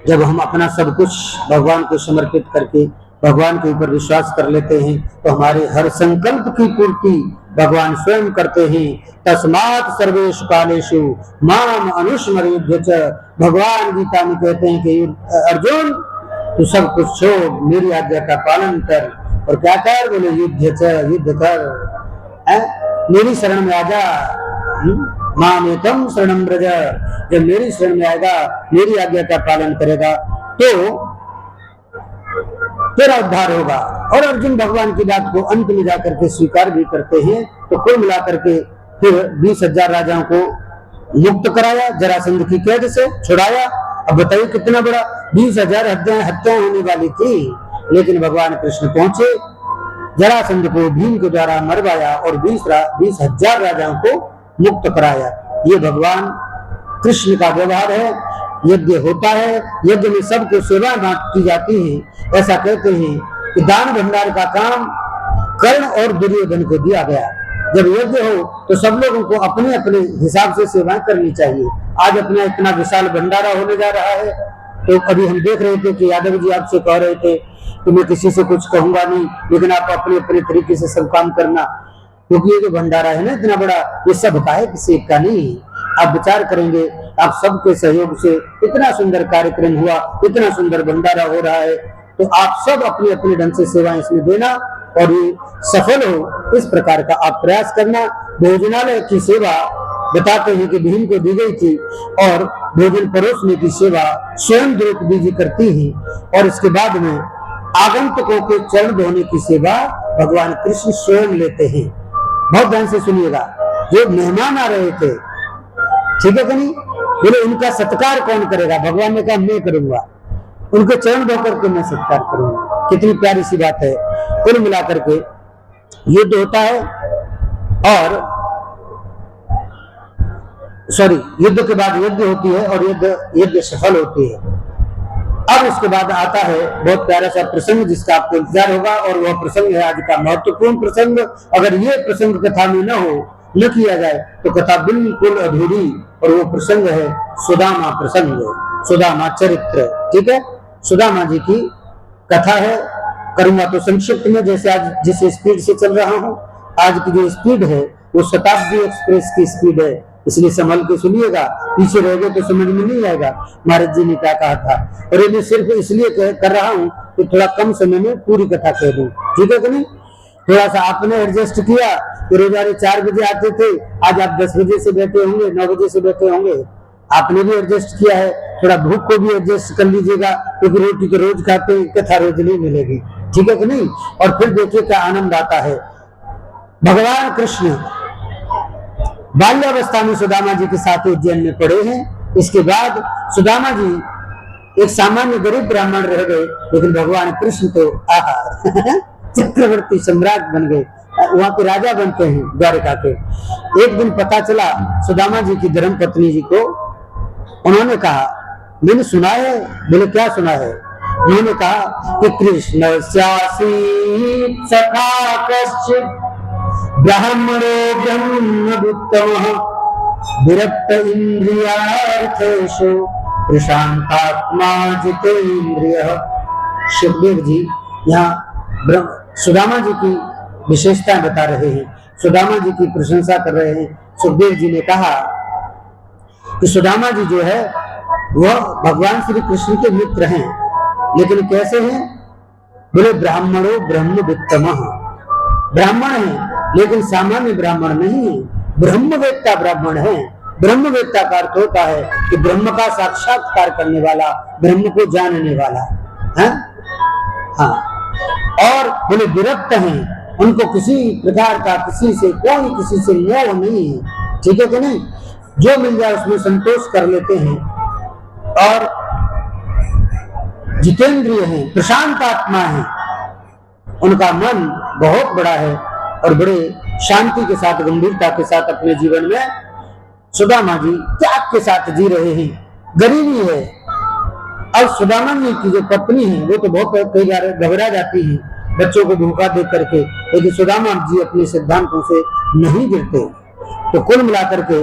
जब हम अपना सब कुछ भगवान को समर्पित करके भगवान के ऊपर विश्वास कर लेते हैं, तो हमारे हर संकल्प की पूर्ति भगवान स्वयं करते हैं। तस्मात् सर्वेषु कालेषु माम अनुस्मरेद्य च। भगवान गीता में कहते हैं कि अर्जुन, तू सब कुछ छोड़, मेरी आज्ञा का पालन कर। और क्या कर? बोले युद्ध च, युद्ध कर, मेरी शरण में आजा। मामेकं शरणं व्रज। जब मेरी शरण में आएगा, मेरी आज्ञा का पालन करेगा, तो तेरा उद्धार होगा। और अर्जुन भगवान की बात को अंत में जाकर के स्वीकार भी करते हैं। तो कुल मिलाकर के फिर 20,000 राजाओं को मुक्त कराया, जरासंध की कैद से छुड़ाया। अब बताइए कितना बड़ा 20,000 हत्याएं होने वाली थी, लेकिन भगवान कृष्ण पहुंचे, जरासंध को भीम के द्वारा मरवाया और 20,000 राजाओं को मुक्त कराया। ये भगवान कृष्ण का व्यवहार है। यज्ञ होता है, यज्ञ में सबको सेवा की जाती है। ऐसा कहते हैं कि दान भंडार का काम कर्ण और दुर्योधन को दिया गया। जब यज्ञ हो तो सब लोगों को अपने अपने हिसाब से सेवाएं करनी चाहिए। आज अपना इतना विशाल भंडारा होने जा रहा है, तो अभी हम देख रहे थे कि यादव जी आपसे कह रहे थे कि मैं किसी से कुछ कहूंगा नहीं, लेकिन आप अपने अपने तरीके से सब काम करना, क्योंकि ये जो भंडारा है ना इतना बड़ा, ये सब का है, किसी एक का नहीं। आप विचार करेंगे, आप सबके सहयोग से इतना सुंदर कार्यक्रम हुआ, इतना सुंदर भंडारा हो रहा है, तो आप सब अपने अपने ढंग से सेवाएं इसमें देना और ये सफल हो, इस प्रकार का आप प्रयास करना। भोजनालय की सेवा बताते हैं कि भीम को दी गई थी और भोजन परोसने की सेवा स्वयं द्रौपदी जी करती ही, और इसके बाद में आगंतुकों के चरण धोने की सेवा भगवान कृष्ण स्वयं लेते हैं। बहुत ध्यान से सुनिएगा, जो मेहमान आ रहे थे, ठीक है कि नहीं, बोले उनका सत्कार कौन करेगा? भगवान ने कहा मैं करूंगा, उनके चरण धोकर के मैं सत्कार करूंगा। कितनी प्यारी सी बात है। कुल मिलाकर के युद्ध होता है, और सॉरी युद्ध के बाद यज्ञ होती है और यज्ञ सफल होती है। अब उसके बाद आता है बहुत प्यारा सा प्रसंग जिसका आपको इंतजार होगा, और वह प्रसंग है आज का महत्वपूर्ण प्रसंग। अगर ये प्रसंग कथा में न किया जाए तो कथा बिल्कुल अधूरी, और वो प्रसंग है सुदामा प्रसंग, सुदामा चरित्र। ठीक है, सुदामा जी की कथा है। करूंगा तो संक्षिप्त में, जैसे आज जिस स्पीड से चल रहा हूँ, आज की जो स्पीड है वो शताब्दी एक्सप्रेस की स्पीड है, इसलिए संभल के सुनिएगा, पीछे रह गए तो समझ में नहीं आएगा महाराज जी ने क्या कहा था। और ये मैं सिर्फ इसलिए कर रहा हूँ कि थोड़ा कम समय में पूरी कथा कह दूं, ठीक है कि नहीं। थोड़ा सा आपने एडजस्ट किया कि रोजाना 4 बजे आते थे, आज आप 10 बजे से बैठे होंगे, 9 बजे से बैठे होंगे, आपने भी एडजस्ट किया है। थोड़ा भूख को भी एडजस्ट कर लीजिएगा, क्योंकि रोटी तो रोज खाते हैं, कथा रोज नहीं मिलेगी, ठीक है कि नहीं। और फिर देखिए क्या आनंद आता है। भगवान कृष्ण बाल्यावस्था में सुदामा जी के साथ उज्जैन में पड़े हैं। इसके बाद सुदामा जी एक सामान्य गरीब ब्राह्मण रह गए, लेकिन भगवान कृष्ण तो चक्रवर्ती सम्राट बन गए, वहां के राजा बनते हैं द्वारका के। एक दिन पता चला सुदामा जी की धर्म पत्नी जी को, उन्होंने कहा मैंने सुना है। बोले क्या सुना है? उन्होंने कहा कि कृष्ण स्यासी सखा कश्चित् ब्राह्मणो ब्रह्मवित्तमः विरक्त इंद्रियार्थेषु प्रशांतात्मा जितेन्द्रियः। सुखदेव जी यहाँ सुदामा जी की विशेषता बता रहे हैं, सुदामा जी की प्रशंसा कर रहे हैं। सुखदेव जी ने कहा कि सुदामा जी जो है वह भगवान श्री कृष्ण के मित्र हैं, लेकिन कैसे हैं? बोले ब्राह्मणो ब्रह्मवित्तमः, ब्राह्मण हैं लेकिन सामान्य ब्राह्मण नहीं है, ब्रह्मवेत्ता ब्राह्मण है। ब्रह्मवेत्ता का अर्थ होता है कि ब्रह्म का साक्षात्कार करने वाला, ब्रह्म को जानने वाला है। हाँ, और बोले विरक्त हैं, उनको किसी प्रकार का किसी से मोह नहीं है, ठीक है कि नहीं। जो मिल जाए उसमें संतोष कर लेते हैं, और जितेंद्रिय हैं, प्रशांत आत्मा है, उनका मन बहुत बड़ा है और बड़े शांति के साथ, गंभीरता के साथ अपने जीवन में सुदामा जी त्याग के साथ जी रहे हैं। गरीबी है। अब सुदामा जी की जो पत्नी है वो तो बहुत कई बार घबरा जाती है बच्चों को भूखा देख करके, लेकिन सुदामा जी अपने सिद्धांतों से नहीं गिरते। तो कुल मिलाकर के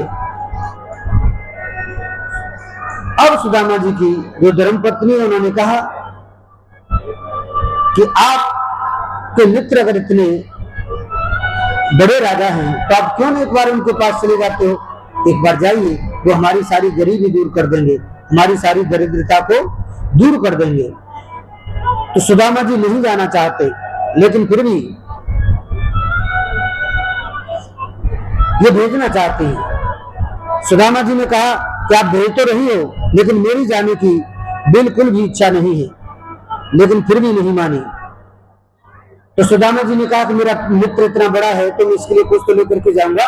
अब सुदामा जी की जो धर्म पत्नी है, उन्होंने कहा कि आप के मित्र अगर इतने बड़े राजा हैं तो आप क्यों नहीं एक बार उनके पास चले जाते हो? एक बार जाइए, वो हमारी सारी गरीबी दूर कर देंगे, हमारी सारी दरिद्रता को दूर कर देंगे। तो सुदामा जी नहीं जाना चाहते, लेकिन फिर भी ये भेजना चाहते हैं। सुदामा जी ने कहा कि आप भेज तो रही हो, लेकिन मेरी जाने की बिल्कुल भी इच्छा नहीं है, लेकिन फिर भी नहीं मानी। तो सुदामा जी ने कहा कि मेरा मित्र इतना बड़ा है तो मैं इसके लिए कुछ तो लेकर के जाऊंगा,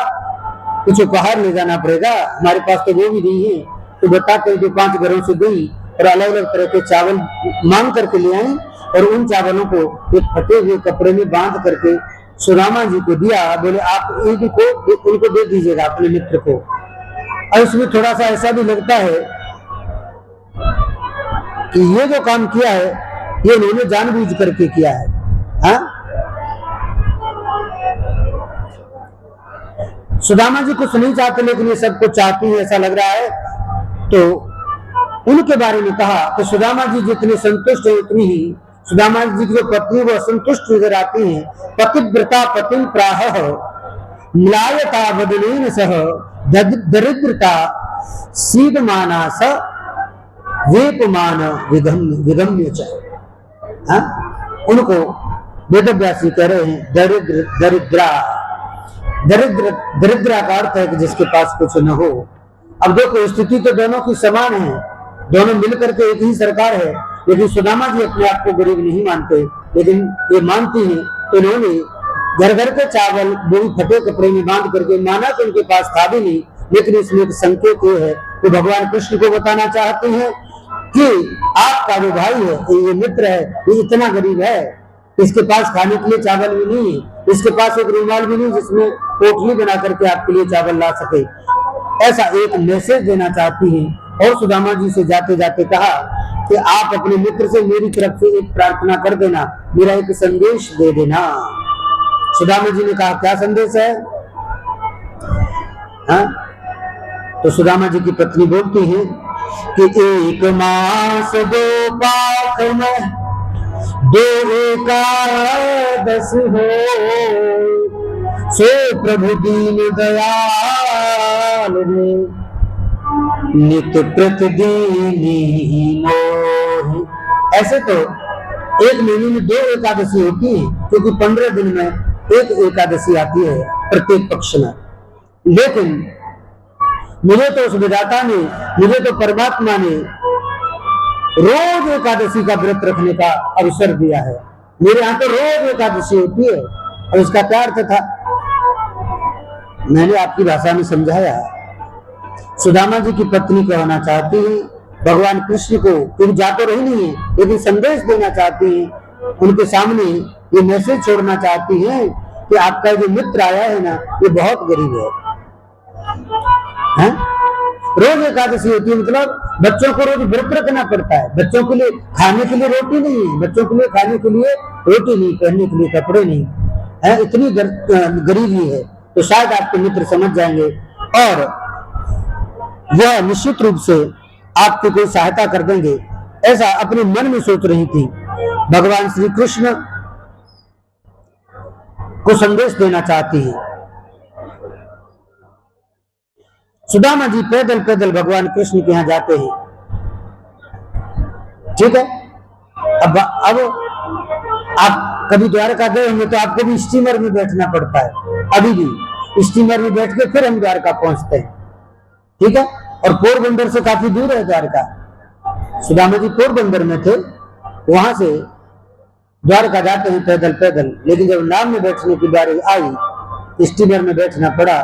कुछ उपहार ले जाना पड़ेगा, हमारे पास तो वो भी नहीं है। तो बताते जो 5 घरों से गई और अलग अलग तरह के चावल मांग करके ले आई, और उन चावलों को एक फटे हुए कपड़े में बांध करके सुदामा जी को दिया। बोले आप उनको दे दीजिएगा अपने मित्र को। और इसमें थोड़ा सा ऐसा भी लगता है कि ये जो काम किया है ये उन्होंने जानबूझ करके किया है। हाँ? सुदामा जी कुछ नहीं चाहते, लेकिन ये सब कुछ चाहती है ऐसा लग रहा है। तो उनके बारे में कहा कि सुदामा जी जितने संतुष्ट है उतनी ही सुदामा जी की जो पत्नी वो असंतुष्ट नजर आती है। पतिव्रता पतिं प्राह म्लायता वदनेन सह दरिद्रता सीदमाना स वेपमान विगम्य च। उनको वेदव्यासी कह रहे हैं दरिद्रा का अर्थ है कि जिसके पास कुछ न हो। अब देखो स्थिति तो दोनों की समान है, दोनों मिलकर के एक ही सरकार है, लेकिन सुदामा जी अपने आप को गरीब नहीं मानते, लेकिन ये मानती हैं। तो उन्होंने घर घर के चावल वो भी फटे कपड़े में बांध करके, माना कि उनके पास था भी नहीं, लेकिन इसमें एक संकेत ये है कि भगवान कृष्ण को बताना चाहते हैं कि आपका जो भाई है, ये मित्र है, ये इतना गरीब है, इसके पास खाने के लिए चावल भी नहीं है, इसके पास एक रुमाल भी नहीं जिसमें पोटली बना करके आपके लिए चावल ला सके। ऐसा एक मैसेज देना चाहती हैं। और सुदामा जी से जाते जाते कहा कि आप अपने मित्र से मेरी तरफ से एक प्रार्थना कर देना, मेरा एक संदेश दे देना। सुदामा जी ने कहा क्या संदेश है? हाँ? तो सुदामा जी की पत्नी बोलती है कि एक मास दो पाख में दो एकादश हो, सो प्रभु दीन दयाल रे नित प्रतिदिनी मोह। ऐसे तो एक महीने में 2 एकादशी होती है, क्योंकि 15 दिन में एक एकादशी आती है प्रत्येक पक्ष में। लेकिन मुझे तो उस विधाता ने, मुझे तो परमात्मा ने रोज एकादशी का व्रत रखने का अवसर दिया है। मेरे यहाँ तो रोज एकादशी होती है। और इसका क्या अर्थ था? मैंने आपकी भाषा में समझाया। सुदामा जी की पत्नी कहना चाहती है भगवान कृष्ण को, क्योंकि जा तो रही नहीं है, लेकिन संदेश देना चाहती है, उनके सामने ये मैसेज छोड़ना चाहती है कि आपका जो मित्र आया है ना, ये बहुत गरीब है। रोज एकादशी होती है, मतलब बच्चों को रोज व्रत रखना पड़ता है। बच्चों के लिए खाने के लिए रोटी नहीं है, बच्चों के लिए खाने के लिए रोटी नहीं, पहनने के लिए कपड़े नहीं है, इतनी गरीबी है। तो शायद आपके मित्र समझ जाएंगे और वह निश्चित रूप से आपकी कोई सहायता कर देंगे, ऐसा अपने मन में सोच रही थी। भगवान श्री कृष्ण को संदेश देना चाहती है। सुदामा जी पैदल पैदल भगवान कृष्ण के यहाँ जाते हैं। ठीक है, अब आप कभी द्वारका गए होंगे तो आपको भी स्टीमर में बैठना पड़ता है। अभी भी स्टीमर में बैठ के फिर हम द्वारका पहुंचते हैं। ठीक है, और पोरबंदर से काफी दूर है द्वारका। सुदामा जी पोरबंदर में थे, वहां से द्वारका जाते हैं पैदल पैदल। लेकिन जब नाव में बैठने की बारी आई, स्टीमर में बैठना पड़ा,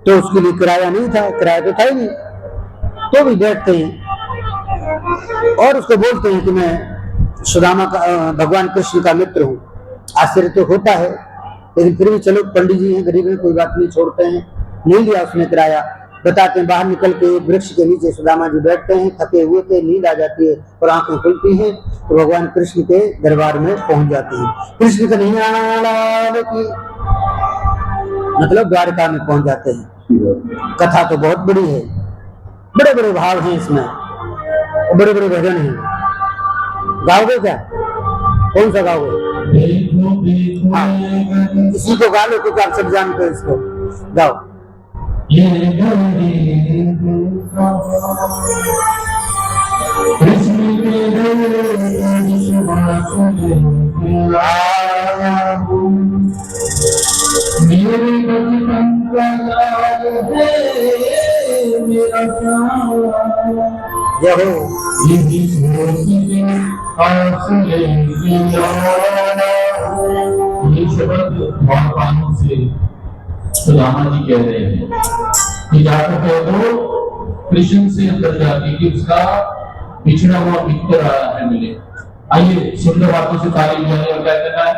तो उसके लिए किराया नहीं था, किराया तो था ही नहीं, तो भी बैठते हैं और उसको बोलते हैं कि मैं सुदामा का, भगवान कृष्ण का मित्र हूँ। आश्चर्य तो होता है, लेकिन फिर भी चलो पंडित जी हैं, गरीब हैं, कोई बात नहीं, छोड़ते हैं। नहीं लिया उसने किराया। बताते हैं बाहर निकल के एक वृक्ष के नीचे सुदामा जी बैठते हैं, थके हुए थे, नींद आ जाती है और आंखें खुलती हैं तो भगवान कृष्ण के दरबार में पहुंच जाते हैं। कृष्ण का नहीं की मतलब द्वारका में पहुंच जाते हैं। कथा तो बहुत बड़ी है, बड़े बड़े भाव हैं इसमें, बड़े बड़े भजन हैं। गाओगे क्या? कौन सा गाओगे? हाँ, इसी को गा लो क्योंकि आप सब जानते हैं इसको। गाओ। जय हो। ये शब्द भगवान से सुदामा जी कह रहे हैं कि जाकर कह दो कृष्ण से अंदर जाके कि उसका पिछड़ा हुआ मित्र आया है मिले। आइए सुंदर बातों से तारीफ करने और क्या करना है।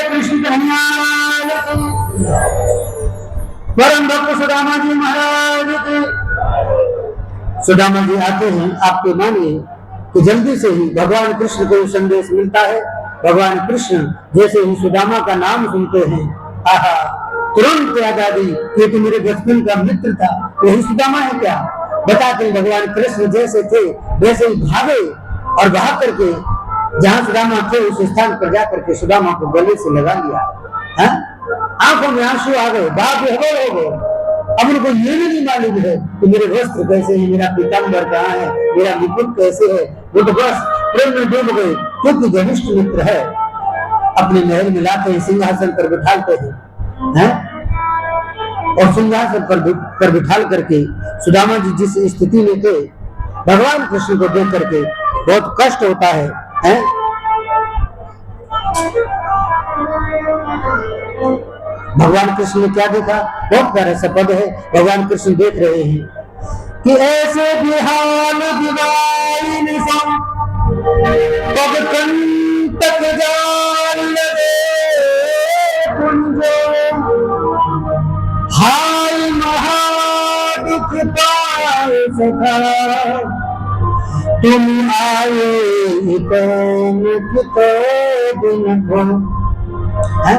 कृष्ण परम भक्त सुदामा जी महाराज के। सुदामा जी आते हैं, आपके मानिए कि जल्दी से ही भगवान कृष्ण को संदेश मिलता है। भगवान कृष्ण जैसे ही सुदामा का नाम सुनते हैं, आहा, तुरंत याद आ गई कि तो मेरे बचपन का मित्र था, वही सुदामा है क्या। बताते हैं भगवान कृष्ण जैसे थे वैसे ही भागे और भाग करके जहाँ सुदामा थे उस स्थान पर जाकर के सुदामा को गले से लगा लिया। आंखों में आंसू आ गए, बाप हो गए। अब उनको ये भी नहीं मालूम है कि मेरे वस्त्र कैसे है, मेरा पीताम्बर कहाँ है, मेरा मुकुट कैसे है। वो तो बस प्रेम में डूब गए, क्योंकि घनिष्ठ मित्र है। अपने महल में लाते हैं, सिंहासन पर बिठाते हैं, और सिंहासन पर बिठाल करके सुदामा जी जिस स्थिति में थे, भगवान कृष्ण को देख करके बहुत कष्ट होता है। भगवान कृष्ण ने क्या देखा, बहुत प्यारा सा पद है। भगवान कृष्ण देख रहे हैं कि ऐसे बिहाल दिवाइन सम पग कंटक जाल लगे कुंजो, हाय महादुख पाए सखा तुम आए है।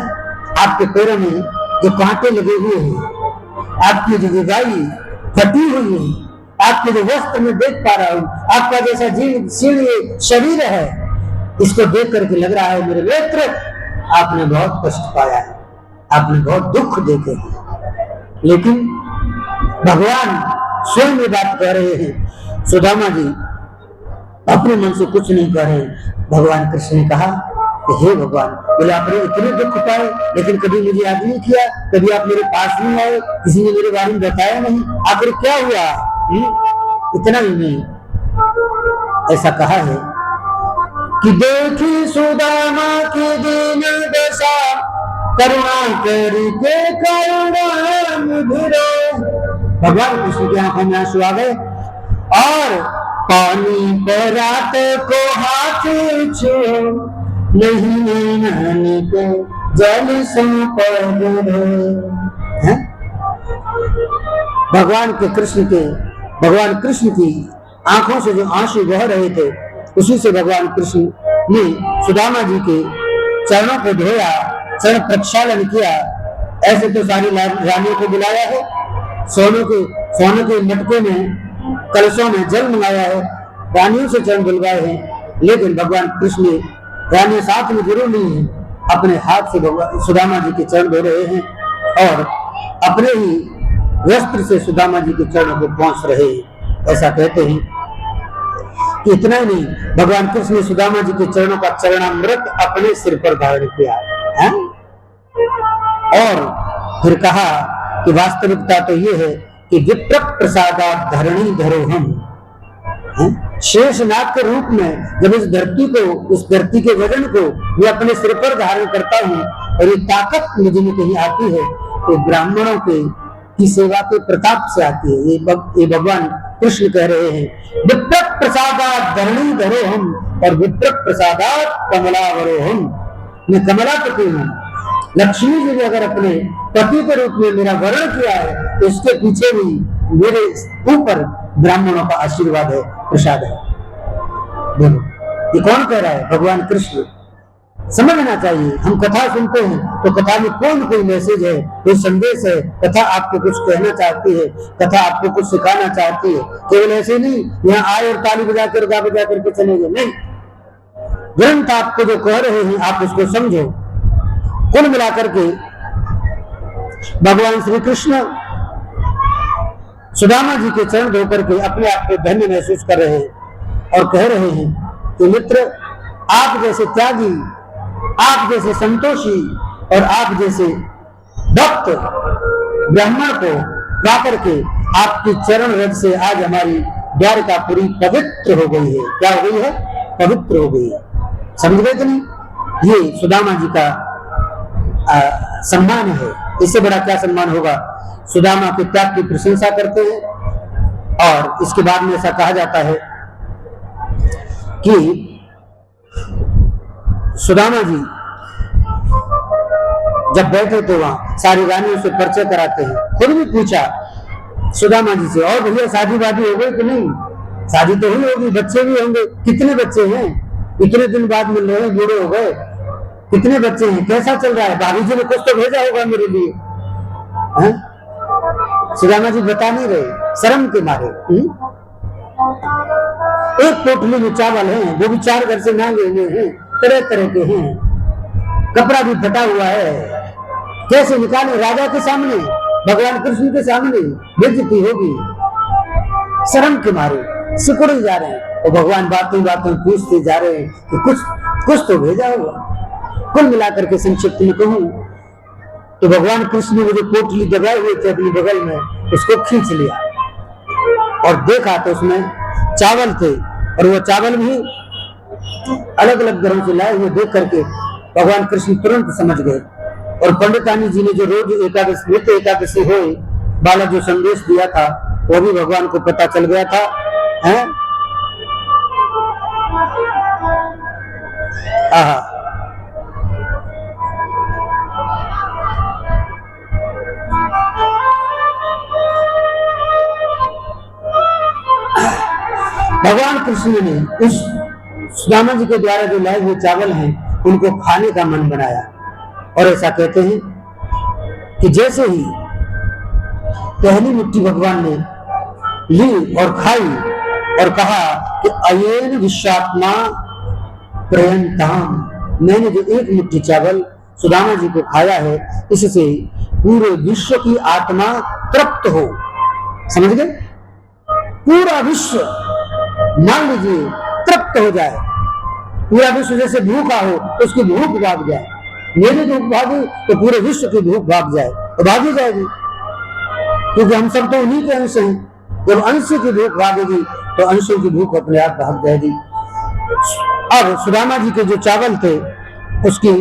आपके पैरों में जो कांटे लगे हुए हैं, आपकी जो विगाई फटी हुई है, आपके जो वस्त्र में देख पा रहा हूँ, आपका जैसा जीर्ण शरीर है, इसको देख करके लग रहा है मेरे मित्र आपने बहुत कष्ट पाया है, आपने बहुत दुख देखे हैं। लेकिन भगवान स्वयं में बात कह रहे हैं, सुदामा जी अपने मन से कुछ नहीं कह रहे। भगवान कृष्ण ने कहा कि हे भगवान, बोले आपने इतने दुख पाए लेकिन कभी मुझे याद नहीं किया, कभी आप मेरे पास नहीं आए, किसी ने मेरे बारे में बताया नहीं, आखिर क्या हुआ? इतना ही नहीं, ऐसा कहा है कि देखी सुदामा की दीन दशा, करुणा करके करुणा मुझे। भगवान कृष्ण की आंखों में आंसू आ गए और पानी पर रात को हाथ छो, नहीं नहाने को जल सौंप है। भगवान कृष्ण की आंखों से जो आंसू बह रहे थे, उसी से भगवान कृष्ण ने सुदामा जी के चरणों को धोया, चरण प्रक्षालन किया। ऐसे तो सारी रानियों को बुलाया है, सोने के मटके में, कलशों में जल मंगाया है, रानियों से चरण बुलवाए हैं, लेकिन भगवान कृष्ण ने रानी साथ में जरूर नहीं है, अपने हाथ से सुदामा जी के चरण धो रहे हैं और अपने ही वस्त्र से सुदामा जी के चरणों को पहुंच रहे हैं। ऐसा कहते हैं कि इतना ही नहीं, भगवान कृष्ण ने सुदामा जी के चरणों का चरणामृत अपने सिर पर धारण किया है। और फिर कहा कि वास्तविकता तो ये है कि विप्र प्रसादात् धरणी धरो हम, शेषनाग के रूप में जब इस धरती के वजन को मैं अपने सिर पर धारण करता हूँ और ये ताकत मुझे में कहीं आती है तो ब्राह्मणों की सेवा के प्रताप से आती है। ये भगवान कृष्ण कह रहे हैं, विप्र प्रसादात् धरणी धरो हम और विप्र प्रसादात् कमलावरो हम। मैं कमलापति हूँ। लक्ष्मी जी ने अगर अपने पति के रूप में मेरा वर्ण किया है तो इसके पीछे भी मेरे ऊपर ब्राह्मणों का आशीर्वाद है, प्रसाद है। देखो ये कौन कह रहा है? भगवान कृष्ण। समझना चाहिए, हम कथा सुनते हैं तो कथा में कोई मैसेज है, कोई संदेश है, कथा आपको कुछ कहना चाहती है, कथा आपको कुछ सिखाना चाहती है। केवल ऐसे नहीं यहाँ आए और ताली बजा करके चले गए, नहीं। ग्रंथ आपको जो कह रहे हैं आप उसको समझो। कुल मिलाकर के भगवान श्री कृष्ण सुदामा जी के चरण धोकर के अपने आप को धन्य महसूस कर रहे हैं और कह रहे हैं कि मित्र, आप जैसे त्यागी, आप जैसे संतोषी और आप जैसे भक्त ब्राह्मण को पाकर के आपकी चरण रज से आज हमारी द्वारकापुरी पवित्र हो गई है। क्या हो गई है? पवित्र हो गई है। समझ गए कि नहीं? ये सुदामा जी का सम्मान है। इससे बड़ा क्या सम्मान होगा? सुदामा के त्याग की प्रशंसा करते हैं और इसके बाद में ऐसा कहा जाता है कि सुदामा जी जब बैठे थे वहां सारी रानियों से परिचय कराते हैं। खुद भी पूछा सुदामा जी से, और भैया शादी वादी हो गई कि नहीं? शादी तो हुई होगी, बच्चे भी होंगे। कितने बच्चे हैं? इतने दिन बाद मिल रहे हैं, बूढ़े हो गए। कितने बच्चे हैं? कैसा चल रहा है? भाभी जी ने कुछ तो भेजा होगा मेरे लिए। सुदामा जी बता नहीं रहे, शर्म के मारे। एक पोटली में चावल है, वो भी 4 घर से मांगे हुए हैं, तरह तरह के हैं, कपड़ा भी फटा हुआ है। कैसे निकाले? राजा के सामने, भगवान कृष्ण के सामने बेइज्जती होगी। शर्म के मारे सिकुड़े जा रहे हैं और भगवान बातों पूछते जा रहे हैं कि कुछ तो भेजा होगा। कुल मिलाकर के संक्षिप्त में कहूं तो भगवान कृष्ण ने जो पोटली दबाए हुए थे अपने बगल में, उसको खींच लिया और देखा तो उसमें चावल थे और वो चावल भी अलग अलग घरों से लाए हुए देख करके भगवान कृष्ण तुरंत समझ गए। और पंडितानी जी ने जो रोज नित्य एकादशी हो वाला जो संदेश दिया था वो भी भगवान को पता चल गया था। भगवान कृष्ण ने उस सुदामा जी के द्वारा जो लाए हुए चावल हैं उनको खाने का मन बनाया और ऐसा कहते हैं कि जैसे ही पहली मुट्ठी भगवान ने ली और खाई और कहा कि अयेन विश्वात्मा प्रयंताम, मैंने जो एक मुट्ठी चावल सुदामा जी को खाया है इससे पूरे विश्व की आत्मा तृप्त हो। समझ गए? पूरा विश्व मान लीजिए तृप्त तृप्त हो जाए, पूरा विश्व जैसे भूखा हो तो उसकी भूख भाग जाए, मेरी भूख भागी तो पूरे विश्व की भूख भाग जाए, तो भागी जाएगी, क्योंकि हम सब तो उन्हीं के अंश हैं। जब अंश की भूख भागेगी तो अंशों की भूख अपने आप भाग जाएगी। अब सुदामा जी के जो चावल थे, उसकी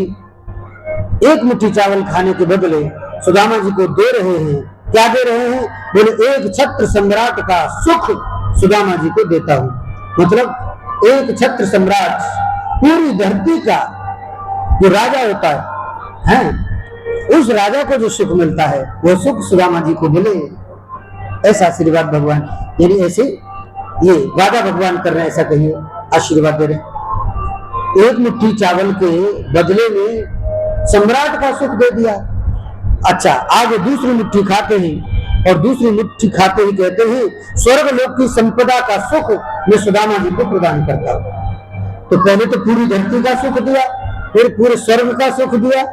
एक मुट्ठी चावल खाने के बदले सुदामा जी को दे रहे हैं। क्या दे रहे हैं? बोले एक छत्र सम्राट का सुख सुदामा जी को देता हूं। मतलब एक छत्र सम्राट, पूरी धरती का जो राजा होता है, उस राजा को जो सुख मिलता है वो सुख सुदामा जी को मिले, ऐसा आशीर्वाद भगवान, यानी ऐसे ये वादा भगवान कर रहे हैं, ऐसा कहिए आशीर्वाद दे रहे। एक मुट्ठी चावल के बदले में सम्राट का सुख दे दिया। अच्छा, आगे दूसरी मुट्ठी खाते हैं और दूसरी मुट्ठी खाते ही कहते हैं स्वर्ग लोक की संपदा का सुख मैं सुदामा जी को प्रदान करता हूं। तो पहले तो पूरी धरती का सुख दिया, फिर पूरे स्वर्ग का सुख दिया,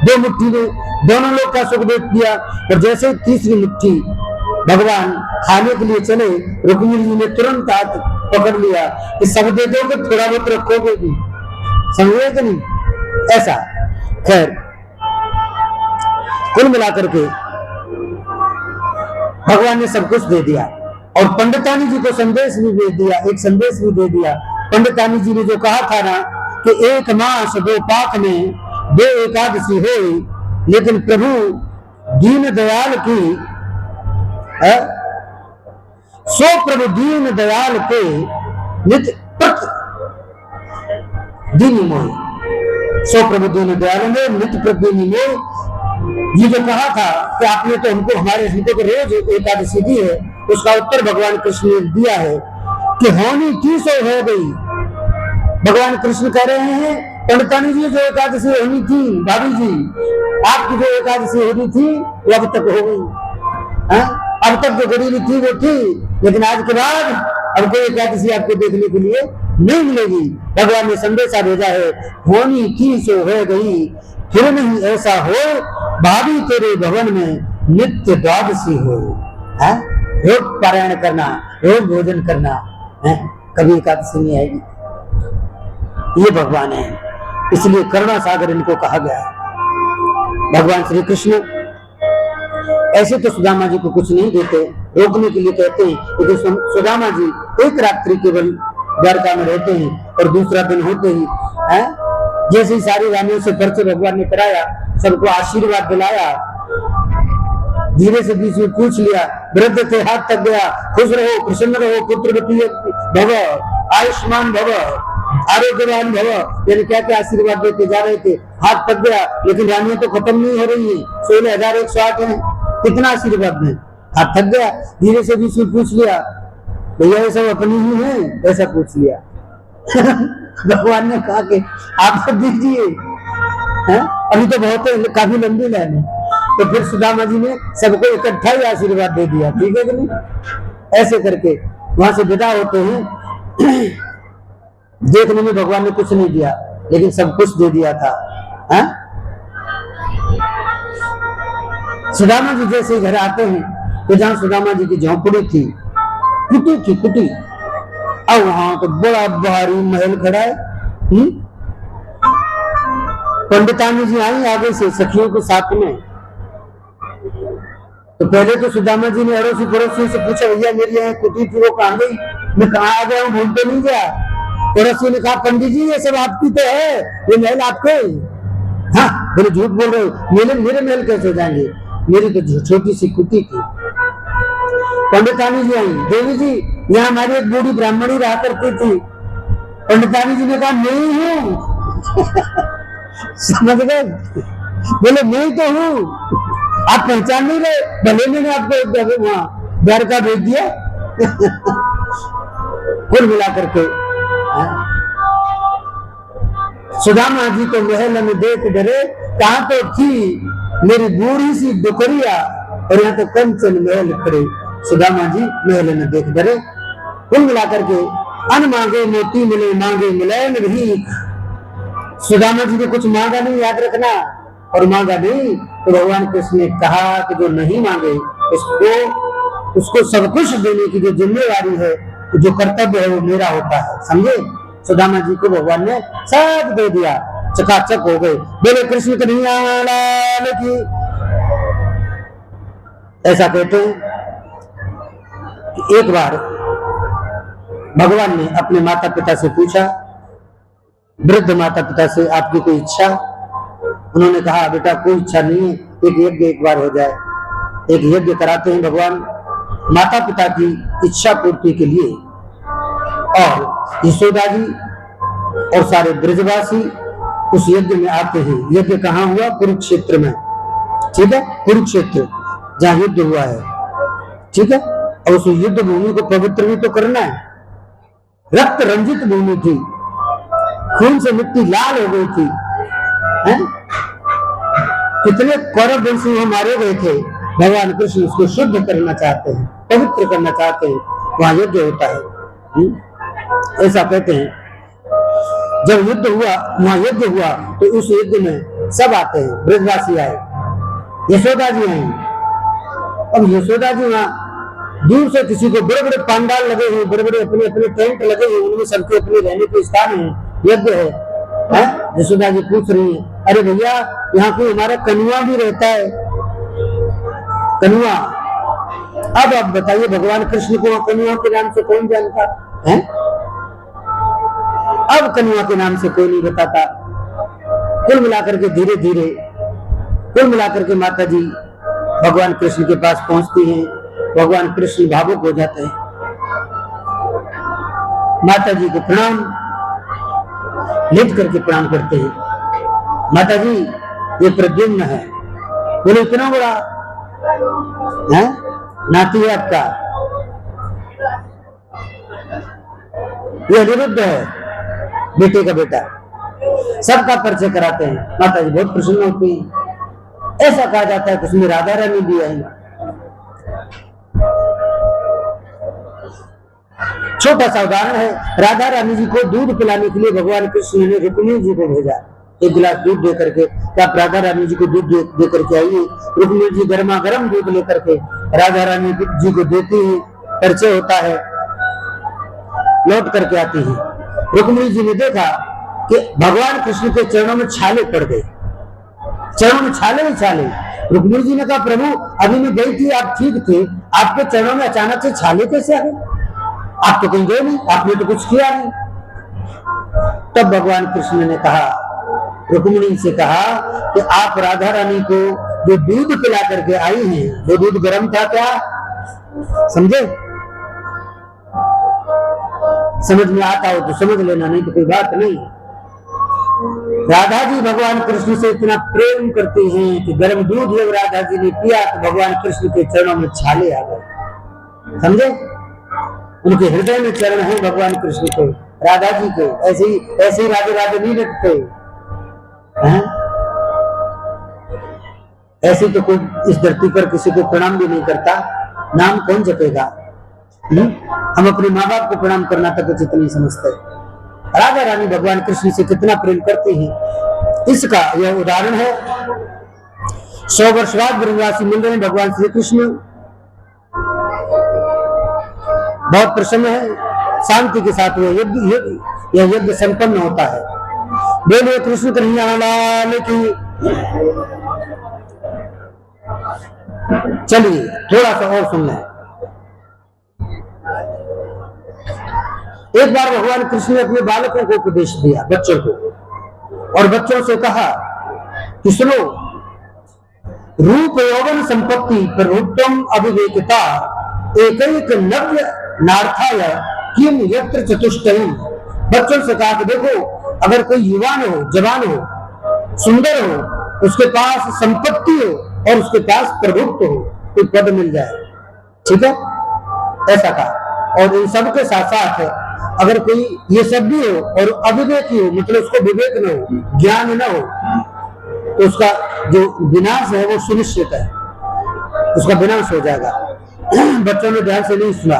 दो मुट्ठी में दोनों लोग का सुख दे दिया। और जैसे तीसरी मुट्ठी भगवान खाने के लिए चले, रुक्मिणी जी ने तुरंत हाथ पकड़ लिया कि सब दे दोगे, थोड़ा बहुत रखोगे भी, समझे कि नहीं? ऐसा। खैर, कुल मिलाकर के भगवान ने सब कुछ दे दिया और पंडितानी जी को संदेश भी दे दिया, एक संदेश भी दे दिया। पंडितानी जी ने जो कहा था ना कि एक मास दो पाक में दो एकादशी हो, लेकिन प्रभु दीन दयाल की सो प्रभु दीन दयाल के नित्य प्रत दीनी मोह, सो प्रभु दीन दयाल में नित्य प्रतिदिनी मोह। ये जो कहा था कि आपने तो हमको तो रोज एकादशी दी है, उसका उत्तर भगवान कृष्ण ने दिया है कि होनी की सो हो गई। भगवान कृष्ण कह रहे हैं पंडितानी जी जो एकादशी होनी थी, भाभी जी आपकी जो एकादशी होनी थी वो अब तक हो गई। अब तक जो गरीबी थी वो थी, लेकिन आज के बाद अब कोई एकादशी आपको देखने के लिए नहीं मिलेगी। भगवान ने संदेशा भेजा है, होनी की सो हो गई, फिर नहीं ऐसा हो भाभी तेरे भवन में नित्य द्वादशी हो। रोज पारायण करना, रोज भोजन करना, कभी एकादशी नहीं आएगी। ये भगवान है, इसलिए करुणा सागर इनको कहा गया है। भगवान श्री कृष्ण ऐसे तो सुदामा जी को कुछ नहीं देते, रोकने के लिए कहते हैं, क्योंकि सुदामा जी एक रात्रि केवल द्वारका में रहते हैं और दूसरा दिन होते ही जैसे ही सारी रानियों से परिचय भगवान ने कराया, सबको आशीर्वाद दिलाया, धीरे से बीच में पूछ लिया, वृद्ध थे हाथ तक गया, खुश रहो, प्रसन्न रहो, पुत्रवती भव, आयुष्मान भव, आरोग्यवान भव, यानी क्या क्या आशीर्वाद देते जा रहे थे। हाथ तक गया, लेकिन रानियां तो खत्म नहीं हो रही है, 16,108 है, कितना आशीर्वाद है। हाथ थक गया, धीरे से बीच में पूछ लिया, भैया ये सब अपनी ही है, ऐसा पूछ लिया। भगवान ने कहा कि आप सब दीजिए, अभी तो बहुत है, काफी लंबी लाइन है। तो फिर सुदामा जी ने सबको इकट्ठा ही आशीर्वाद दे दिया, ठीक है कि नहीं? ऐसे करके वहां से विदा होते हैं। देखने में भगवान ने कुछ नहीं दिया, लेकिन सब कुछ दे दिया था। सुदामा जी जैसे घर आते हैं तो जहां सुदामा जी की झोंपड़ी थी, कुटी थी कुटी, अब वहां तो बड़ा भारी महल खड़ा है। पंडितानी जी आई आगे से सखियों के साथ में। तो पहले तो सुदामा जी ने अड़ोसी पड़ोसी से पूछा, भैया मेरी यहाँ कुटी थी वो कहाँ गई? मैं कहाँ आ गया हूँ, भूल तो नहीं गया? पड़ोसी ने कहा, पंडित जी ये सब आपकी तो है, ये महल आपके? हाँ, बोले झूठ बोल रहे हो, मेरे महल कैसे हो जाएंगे, मेरी तो छोटी सी कुटी थी। पंडितानी जी आई, देवी जी यहाँ हमारी एक बूढ़ी ब्राह्मणी रहा करती थी। पंडितानी जी ने कहा नहीं हूँ। समझ गए? बोले मैं तो हूँ, आप पहचान नहीं रहे, भले मैंने आपको एक वहां द्वारका भेज दिया। कुल मिलाकर के सुदामा जी को महल में देख डरे, कहाँ तो थी मेरी बूढ़ी सी दुकरिया और यहाँ तो कंचन महल खड़े। सुदामा जी महल में देख डरे। कुल मिलाकर के अन मांगे मोती मिले, मांगे मिलन भीख। सुदामा जी ने कुछ मांगा नहीं, याद रखना, और मांगा नहीं तो भगवान कृष्ण ने कहा कि जो नहीं मांगे उसको सब कुछ देने की जो जिम्मेवारी है, जो कर्तव्य है वो मेरा होता है, समझे? सुदामा जी को भगवान ने सब दे दिया, चकाचक हो गए। बोले कृष्ण कन्हैया लाल की। ऐसा कहते हैं कि एक बार भगवान ने अपने माता पिता से पूछा, वृद्ध माता पिता से, आपकी कोई इच्छा? उन्होंने कहा बेटा कोई इच्छा नहीं है, एक यज्ञ एक बार हो जाए। एक यज्ञ कराते हैं भगवान माता पिता की इच्छा पूर्ति के लिए। और यशोदा जी और सारे ब्रजवासी उस यज्ञ में आते हैं। यज्ञ कहाँ हुआ? कुरुक्षेत्र में, ठीक है, कुरुक्षेत्र जहाँ युद्ध हुआ है, ठीक है। और उस युद्ध भूमि को पवित्र भी तो करना है। रक्त रंजित भूमि थी, खून से मिट्टी लाल हो गई थी, हैं? कितने कौरव वंशी मारे गए थे। भगवान कृष्ण उसको शुद्ध करना चाहते हैं, पवित्र करना चाहते हैं, वहां यज्ञ होता है। ऐसा कहते हैं जब युद्ध हुआ, वहां यज्ञ हुआ, तो उस यज्ञ में सब आते हैं, ब्रजवासी आए, यशोदा जी आई। अब यशोदा जी वहां दूर से किसी को, बड़े बड़े पांडाल लगे हुए, बड़े बड़े अपने अपने टेंट लगे हुए, उनमें सबके अपने रहने के स्थान है, यज्ञ है। यशोदा जी पूछ रही है, अरे भैया यहाँ कोई हमारा कनुआ भी रहता है, कनुआ। अब आप बताइए भगवान कृष्ण को कनुआ के नाम से कौन जानता है? अब कनुआ के नाम से कोई नहीं बताता। कुल मिलाकर के धीरे धीरे, कुल मिलाकर के माता जी भगवान कृष्ण के पास पहुंचती हैं। भगवान कृष्ण भावुक हो जाते हैं, माता जी को प्रणाम, लेट करके प्रणाम करते हैं। माता जी ये प्रद्युम्न है। बोले इतना बड़ा है नाती है आपका? ये अनिरुद्ध है, बेटे का बेटा। सबका परिचय कराते हैं। माता जी बहुत प्रसन्न होती है। ऐसा कहा जाता है कि उसमें राधा रानी भी आई। छोटा सा उदाहरण है, राधा रानी जी को दूध पिलाने के लिए भगवान कृष्ण ने रुक्मिणी जी को भेजा, एक गिलास दूध दे करके, क्या आप राधा रानी जी को दूध दे करके आइए। रुक्मिणी जी गर्मा गर्म दूध लेकर के राधा रानी जी को देती है, परिचय होता है, लौट करके आती है। रुक्मिणी जी ने देखा कि भगवान कृष्ण के चरणों में छाले पड़ गए, चरणों में छाले ही छाले। रुक्मिणी जी ने कहा प्रभु अभी मैं गई थी, आप ठीक थे, आपके चरणों में अचानक से छाले कैसे आ गए? आप तो कहीं गए नहीं, आपने तो कुछ किया नहीं। तब भगवान कृष्ण ने कहा, रुक्मिणी से कहा कि आप राधा रानी को जो दूध पिला करके आई हैं, वो दूध गर्म था क्या? समझे? समझ में आता हो तो समझ लेना, नहीं तो कोई बात नहीं। राधा जी भगवान कृष्ण से इतना प्रेम करती हैं कि गर्म दूध जब राधा जी ने पिया तो भगवान कृष्ण के चरणों में छाले आ गए। समझे? उनके हृदय में चरण है भगवान कृष्ण के, राधा जी के। ऐसे ही राधे राधे नहीं लगते हैं। ऐसे तो कोई इस धरती पर किसी को प्रणाम भी नहीं करता, नाम कौन जपेगा? हम अपने माँ बाप को प्रणाम करना तक उचित नहीं समझते। राधा रानी भगवान कृष्ण से कितना प्रेम करती हैं, इसका यह उदाहरण है। 100 वर्ष बाद ब्रजवासी मिल रहे हैं भगवान श्री कृष्ण, बहुत प्रसन्न है, शांति के साथ यह यज्ञ संपन्न होता है। बोलिए कृष्ण कन्हैया लाल की। चलिए थोड़ा सा और सुन लें। एक बार भगवान कृष्ण ने अपने बालकों को उपदेश दिया, बच्चों को, और बच्चों से कहा कि सुनो, रूप यौवन संपत्ति प्रभुत्वम अविवेकता एक नव्य नार्थाय किम यत्र चतुष्टयी। बच्चों से कहा कि देखो, अगर कोई युवान हो, जवान हो, सुंदर हो, उसके पास संपत्ति हो और उसके पास प्रभुत्व हो, कोई पद मिल जाए, ठीक है, ऐसा कहा। और इन सब के साथ साथ अगर कोई ये सब भी हो और अविवेकी हो, मतलब उसको विवेक न हो, ज्ञान न हो, तो उसका जो विनाश है वो सुनिश्चित है, उसका विनाश हो जाएगा। बच्चों ने ध्यान से नहीं सुना।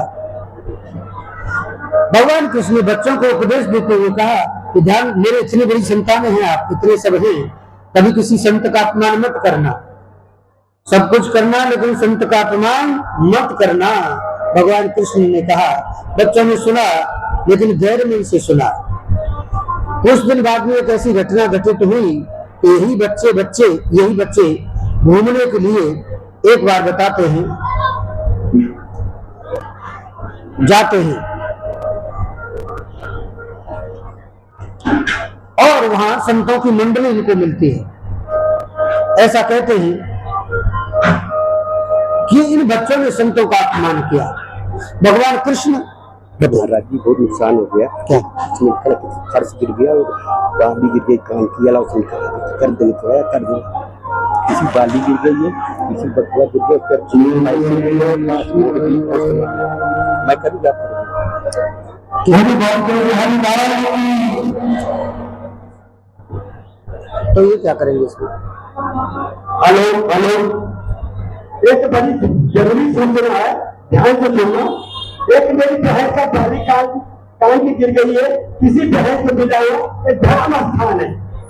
भगवान कृष्ण ने बच्चों को उपदेश देते हुए कहा कि ध्यान, मेरे इतनी बड़ी संतानें हैं, आप इतने सब हैं, कभी किसी संत का अपमान मत करना। सब कुछ करना लेकिन संत का अपमान मत करना, भगवान कृष्ण ने कहा। बच्चों ने सुना लेकिन धैर्य से सुना, कुछ दिन बाद में एक ऐसी घटना घटित हुई, यही बच्चे घूमने के लिए एक बार बताते हैं जाते हैं और वहां संतों की मंडली इनको मिलती है। ऐसा कहते हैं कि इन बच्चों ने संतों का अपमान किया। भगवान कृष्ण महाराज जी बहुत नुकसान हो गया, क्या फर्श गिर गया और बाली गिर गई, काम किया ला उसने कर दे तो है कर दे, किसी बाली गिर गई है, किसी बटुआ गिर गया, फिर चीनी लाई से गई और लास्ट में मैं कभी क्या तो ये क्या करेंगे इसमें? हेलो, एक बड़ी जरूरी सूचना है, ध्यान से सुनना। एक मेरी बहन का पहली कान की गिर गई है, किसी बहन को मिला हुआ एक धर्म स्थान है,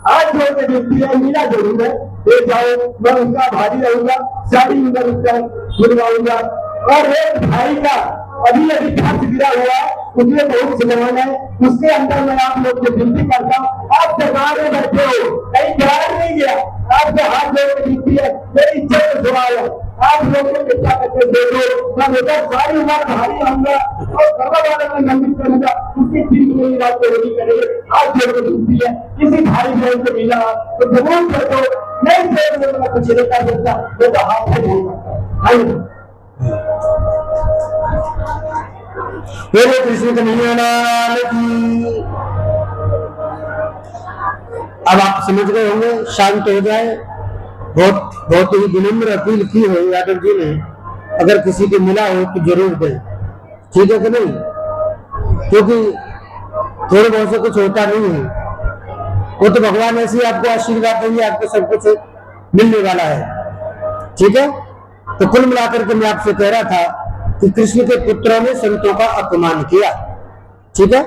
आज जो के व्यक्ति है मिला जरूर है, ले जाओ, मैं उनका भारी रहूंगा, सारी उम्र उसका बुलवाऊंगा। और एक भाई का अभी खर्च गिरा हुआ है, उसमें बहुत समान है, उसके अंदर मैं आप लोग से विनती करता हूँ, आप दरबार में बैठे हो, कहीं बाहर नहीं गया, आपसे हाथ जोड़ के विनती है, मेरी इज्जत सवाल है, आप लोग को बेटा करके दे दो, मैं बेटा सारी उम्र भारी रहूंगा और बाबा वाले में मंदिर करूंगा, उसकी ठीक मेरी बात को नहीं करेंगे। हाथ जोड़ के विनती है, किसी भाई बहन को मिला तो जरूर कर दो, नहीं तो मैं कुछ नहीं कर सकता, बेटा हाथ से नहीं सकता। बोले कृष्ण कन्हैया लाल की। अब आप समझ गए होंगे, शांत हो जाए। बहुत ही विनम्र अपील की हो यादव जी ने, अगर किसी को मिला हो तो जरूर दें, ठीक है कि नहीं? क्योंकि थोड़े बहुत से कुछ होता नहीं है, वो तो भगवान ऐसे ही आपको आशीर्वाद देंगे, आपको सब कुछ मिलने वाला है, ठीक है? तो कुल मिलाकर के मैं आपसे कह रहा था कि कृष्ण के पुत्रों ने संतों का अपमान किया, ठीक है?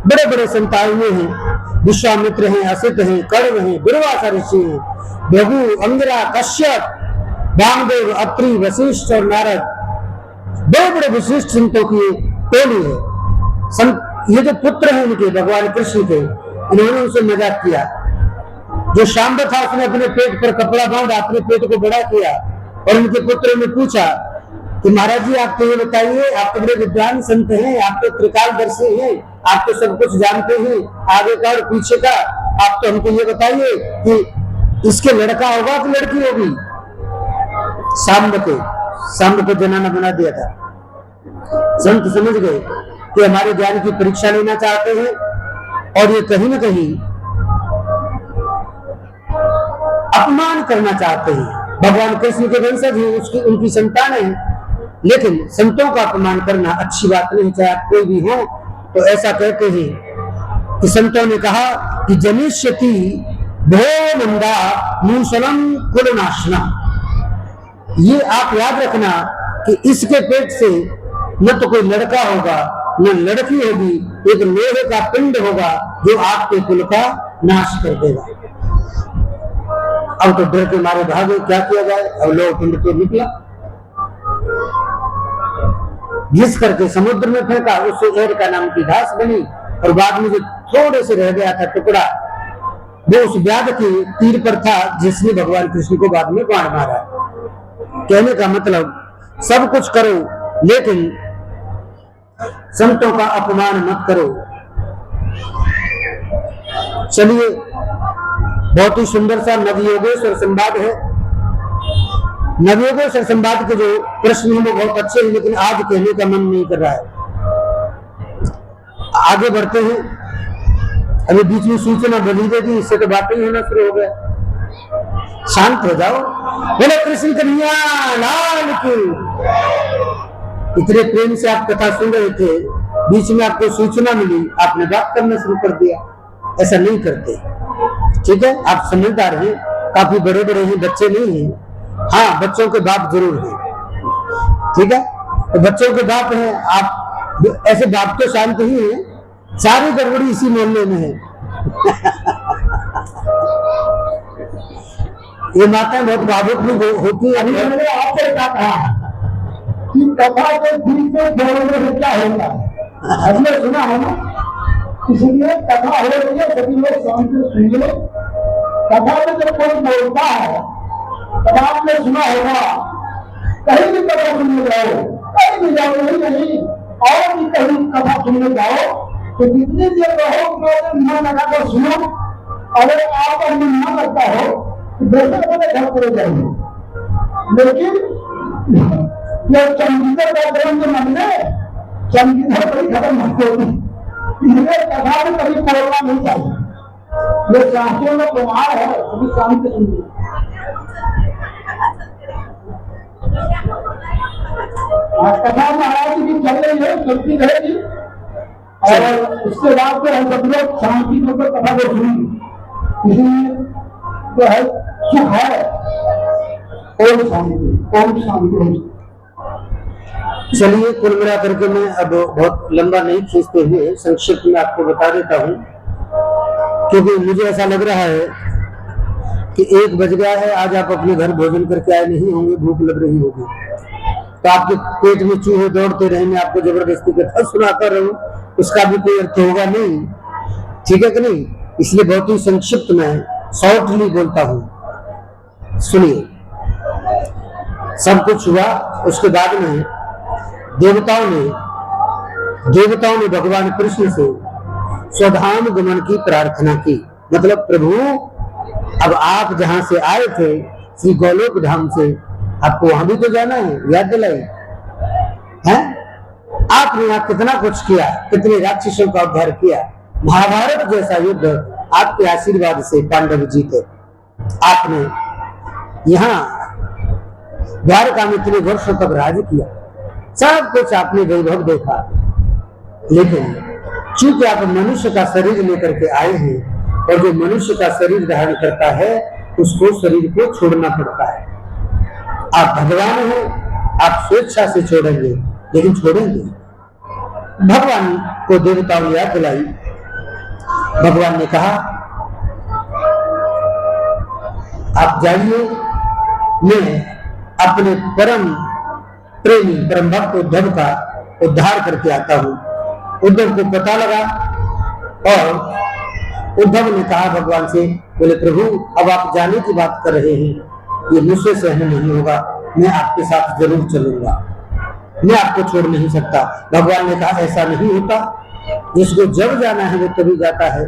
बड़े बड़े संत आए हुए हैं, विश्वामित्र हैं, असित हैं, कर्ण हैं, दुर्वासा ऋषि हैं, भृगु, अंगिरा, कश्यप, वामदेव, अत्रि, वशिष्ठ और नारद, बड़े बड़े विशिष्ट संतों की टोली है। ये जो पुत्र हैं उनके, भगवान कृष्ण के, इन्होंने उनसे मजाक किया। जो शांब था उसने अपने पेट पर कपड़ा बांधा, अपने पेट को बड़ा किया और उनके पुत्र ने पूछा कि महाराज जी आप तो ये बताइए, आप तो बड़े विद्वान संत हैं, आप तो त्रिकालदर्शी हैं, आप तो सब कुछ जानते हैं, आगे का और पीछे का, आप तो हमको ये बताइए कि इसके लड़का होगा कि लड़की होगी? शांब को जनाना बना दिया था। संत समझ गए कि हमारे ज्ञान की परीक्षा लेना चाहते हैं और ये कहीं ना कहीं अपमान करना चाहते हैं। भगवान कृष्ण के वंशज हैं, उनकी संतान है, लेकिन संतों का अपमान करना अच्छी बात नहीं, चाहे आप कोई भी हो। तो ऐसा कहते हैं कि संतों ने कहा कि जनिष्यति भो नंदा मूसलम कुलनाशना। ये आप याद रखना कि इसके पेट से न तो कोई लड़का होगा न लड़की होगी, एक लोहे का पिंड होगा जो आपके कुल का नाश कर देगा। अब तो डर के मारे भागे, क्या किया जाए? अब लोह पिंड तो निकला, घिस करके समुद्र में फेंका, उससे एर का नाम की घास बनी और बाद में जो थोड़े से रह गया था टुकड़ा, वो उस व्याध के तीर पर था जिसने भगवान कृष्ण को बाद में बाण मारा। कहने का मतलब सब कुछ करो लेकिन संतों का अपमान मत करो। चलिए, बहुत ही सुंदर सा नवयोगेश्वर संवाद है। नवयोगेश्वर संवाद के जो प्रश्न हैं वो बहुत अच्छे हैं, लेकिन आज कहने का मन नहीं कर रहा है। आगे बढ़ते हैं। अभी बीच में सूचना बदली देगी, इससे तो बातें ही होना शुरू हो गया। शांत हो जाओ। बोले कृष्ण कन्हैया लाल की। इतने प्रेम से आप कथा सुन रहे थे, बीच में आपको सूचना मिली, आपने बात करना शुरू कर दिया। ऐसा नहीं करते, ठीक है? आप समझदार हैं, काफी बड़े बड़े हैं, बच्चे नहीं हैं। हाँ, बच्चों के बाप जरूर हैं, ठीक है? तो बच्चों के बाप हैं आप, ऐसे बाप तो शांत ही हैं, सारी गड़बड़ी इसी मोहल्ले में है। ये माताएं बहुत भावुक भी होती है। मैंने आपसे कहा कि कथा के बीच में जोड़ने से क्या होगा? हमने सुना है ना इसलिए कथा हो रही है, सभी लोग शांति से सुनिए। कथा में जब कोई बोलता है, कथा आपने सुना होगा, कहीं भी कथा सुनने जाओ, कहीं भी जाओ, नहीं और भी कहीं कथा सुनने जाओ तो जितनी देर रहो मन लगाकर सुनो। अगर आपका मन न लगता हो तो दूसरे वाले घर चले जाएंगे। लेकिन जब चमगीधर का ग्रंथ मन में चमगीधर बड़ी खत्म होती, इसलिए कथा में कभी बोलना नहीं चाहिए। ये शास्त्रों में प्रमाण है, कभी शांति सुनिए। कथा महाराज की चल रही है, चलती रहेगी और उसके बाद तो हम सब लोग शांति होकर कथा को सुनेंगे। इसलिए जो है सुख है। ओम शांति, ओम शांति। चलिए, कुल मिला करके मैं अब बहुत लंबा नहीं खींचते हुए संक्षिप्त में आपको बता देता हूँ, क्योंकि मुझे ऐसा लग रहा है कि 1 बज गया है। आज आप अपने घर भोजन करके आए नहीं होंगे, भूख लग रही होगी, तो आपके पेट में चूहे दौड़ते रहे, मैं आपको जबरदस्ती कथा सुनाता रहूं, उसका भी कोई अर्थ होगा नहीं। ठीक है कि नहीं? इसलिए बहुत ही संक्षिप्त में शॉर्टली बोलता हूं। सुनिए, सब कुछ हुआ, उसके बाद में देवताओं ने भगवान कृष्ण से स्वधाम गमन की प्रार्थना की। मतलब प्रभु, अब आप जहां से आए थे श्री गोलोक धाम से, आपको वहां भी तो जाना है, याद दिलाई है? आपने यहाँ कितना कुछ किया, कितने राक्षसों का उद्धार किया, महाभारत जैसा युद्ध आपके आशीर्वाद से पांडव जीते। आपने यहाँ द्वारका में इतने वर्षों तक राज किया, सब कुछ आपने वैभव देखा, लेकिन चूंकि आप मनुष्य का शरीर लेकर के आए हैं और जो मनुष्य का शरीर धारण करता है उसको शरीर को छोड़ना पड़ता है। आप भगवान हैं, आप स्वेच्छा से छोड़ेंगे, लेकिन छोड़ेंगे। भगवान को देवताओं ने याद दिलाई। भगवान ने कहा, आप जाइए, मैं अपने परम प्रेमी परम भक्त उद्धव का उद्धार करके आता हूं। उद्धव को पता लगा और उद्धव ने कहा भगवान से, बोले प्रभु, अब आप जाने की बात कर रहे हैं, ये मुझसे सहन नहीं होगा, मैं आपके साथ जरूर चलूंगा, मैं आपको छोड़ नहीं सकता। भगवान ने कहा, ऐसा नहीं होता, जिसको जब जाना है वो तभी जाता है,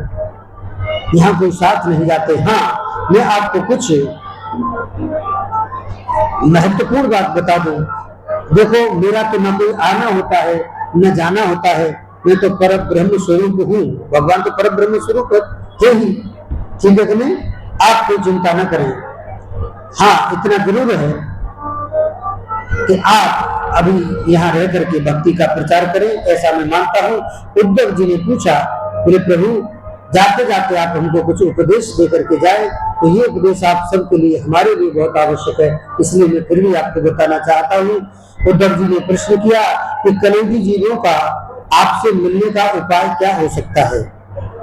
यहाँ कोई साथ नहीं जाते। हाँ, मैं आपको कुछ महत्वपूर्ण बात बता दूं। देखो, मेरा तो न कोई आना होता है न जाना होता है, मैं तो पर ब्रह्म स्वरूप हूँ। भगवान तो पर ब्रह्म स्वरूप थे ही, ठीक है कि नहीं? आप कोई चिंता न करें। हाँ, इतना जरूर है कि आप अभी यहाँ रह करके भक्ति का प्रचार करें, ऐसा मैं मानता हूँ। उद्धव जी ने पूछा, बोले प्रभु, जाते जाते आप हमको कुछ उपदेश दे करके जाए, तो ये उपदेश आप सबके लिए, हमारे लिए बहुत आवश्यक है, इसलिए मैं फिर भी आपको बताना चाहता हूँ। उद्धव जी ने प्रश्न किया कि कलियुगी जीवों का आपसे मिलने का उपाय क्या हो सकता है?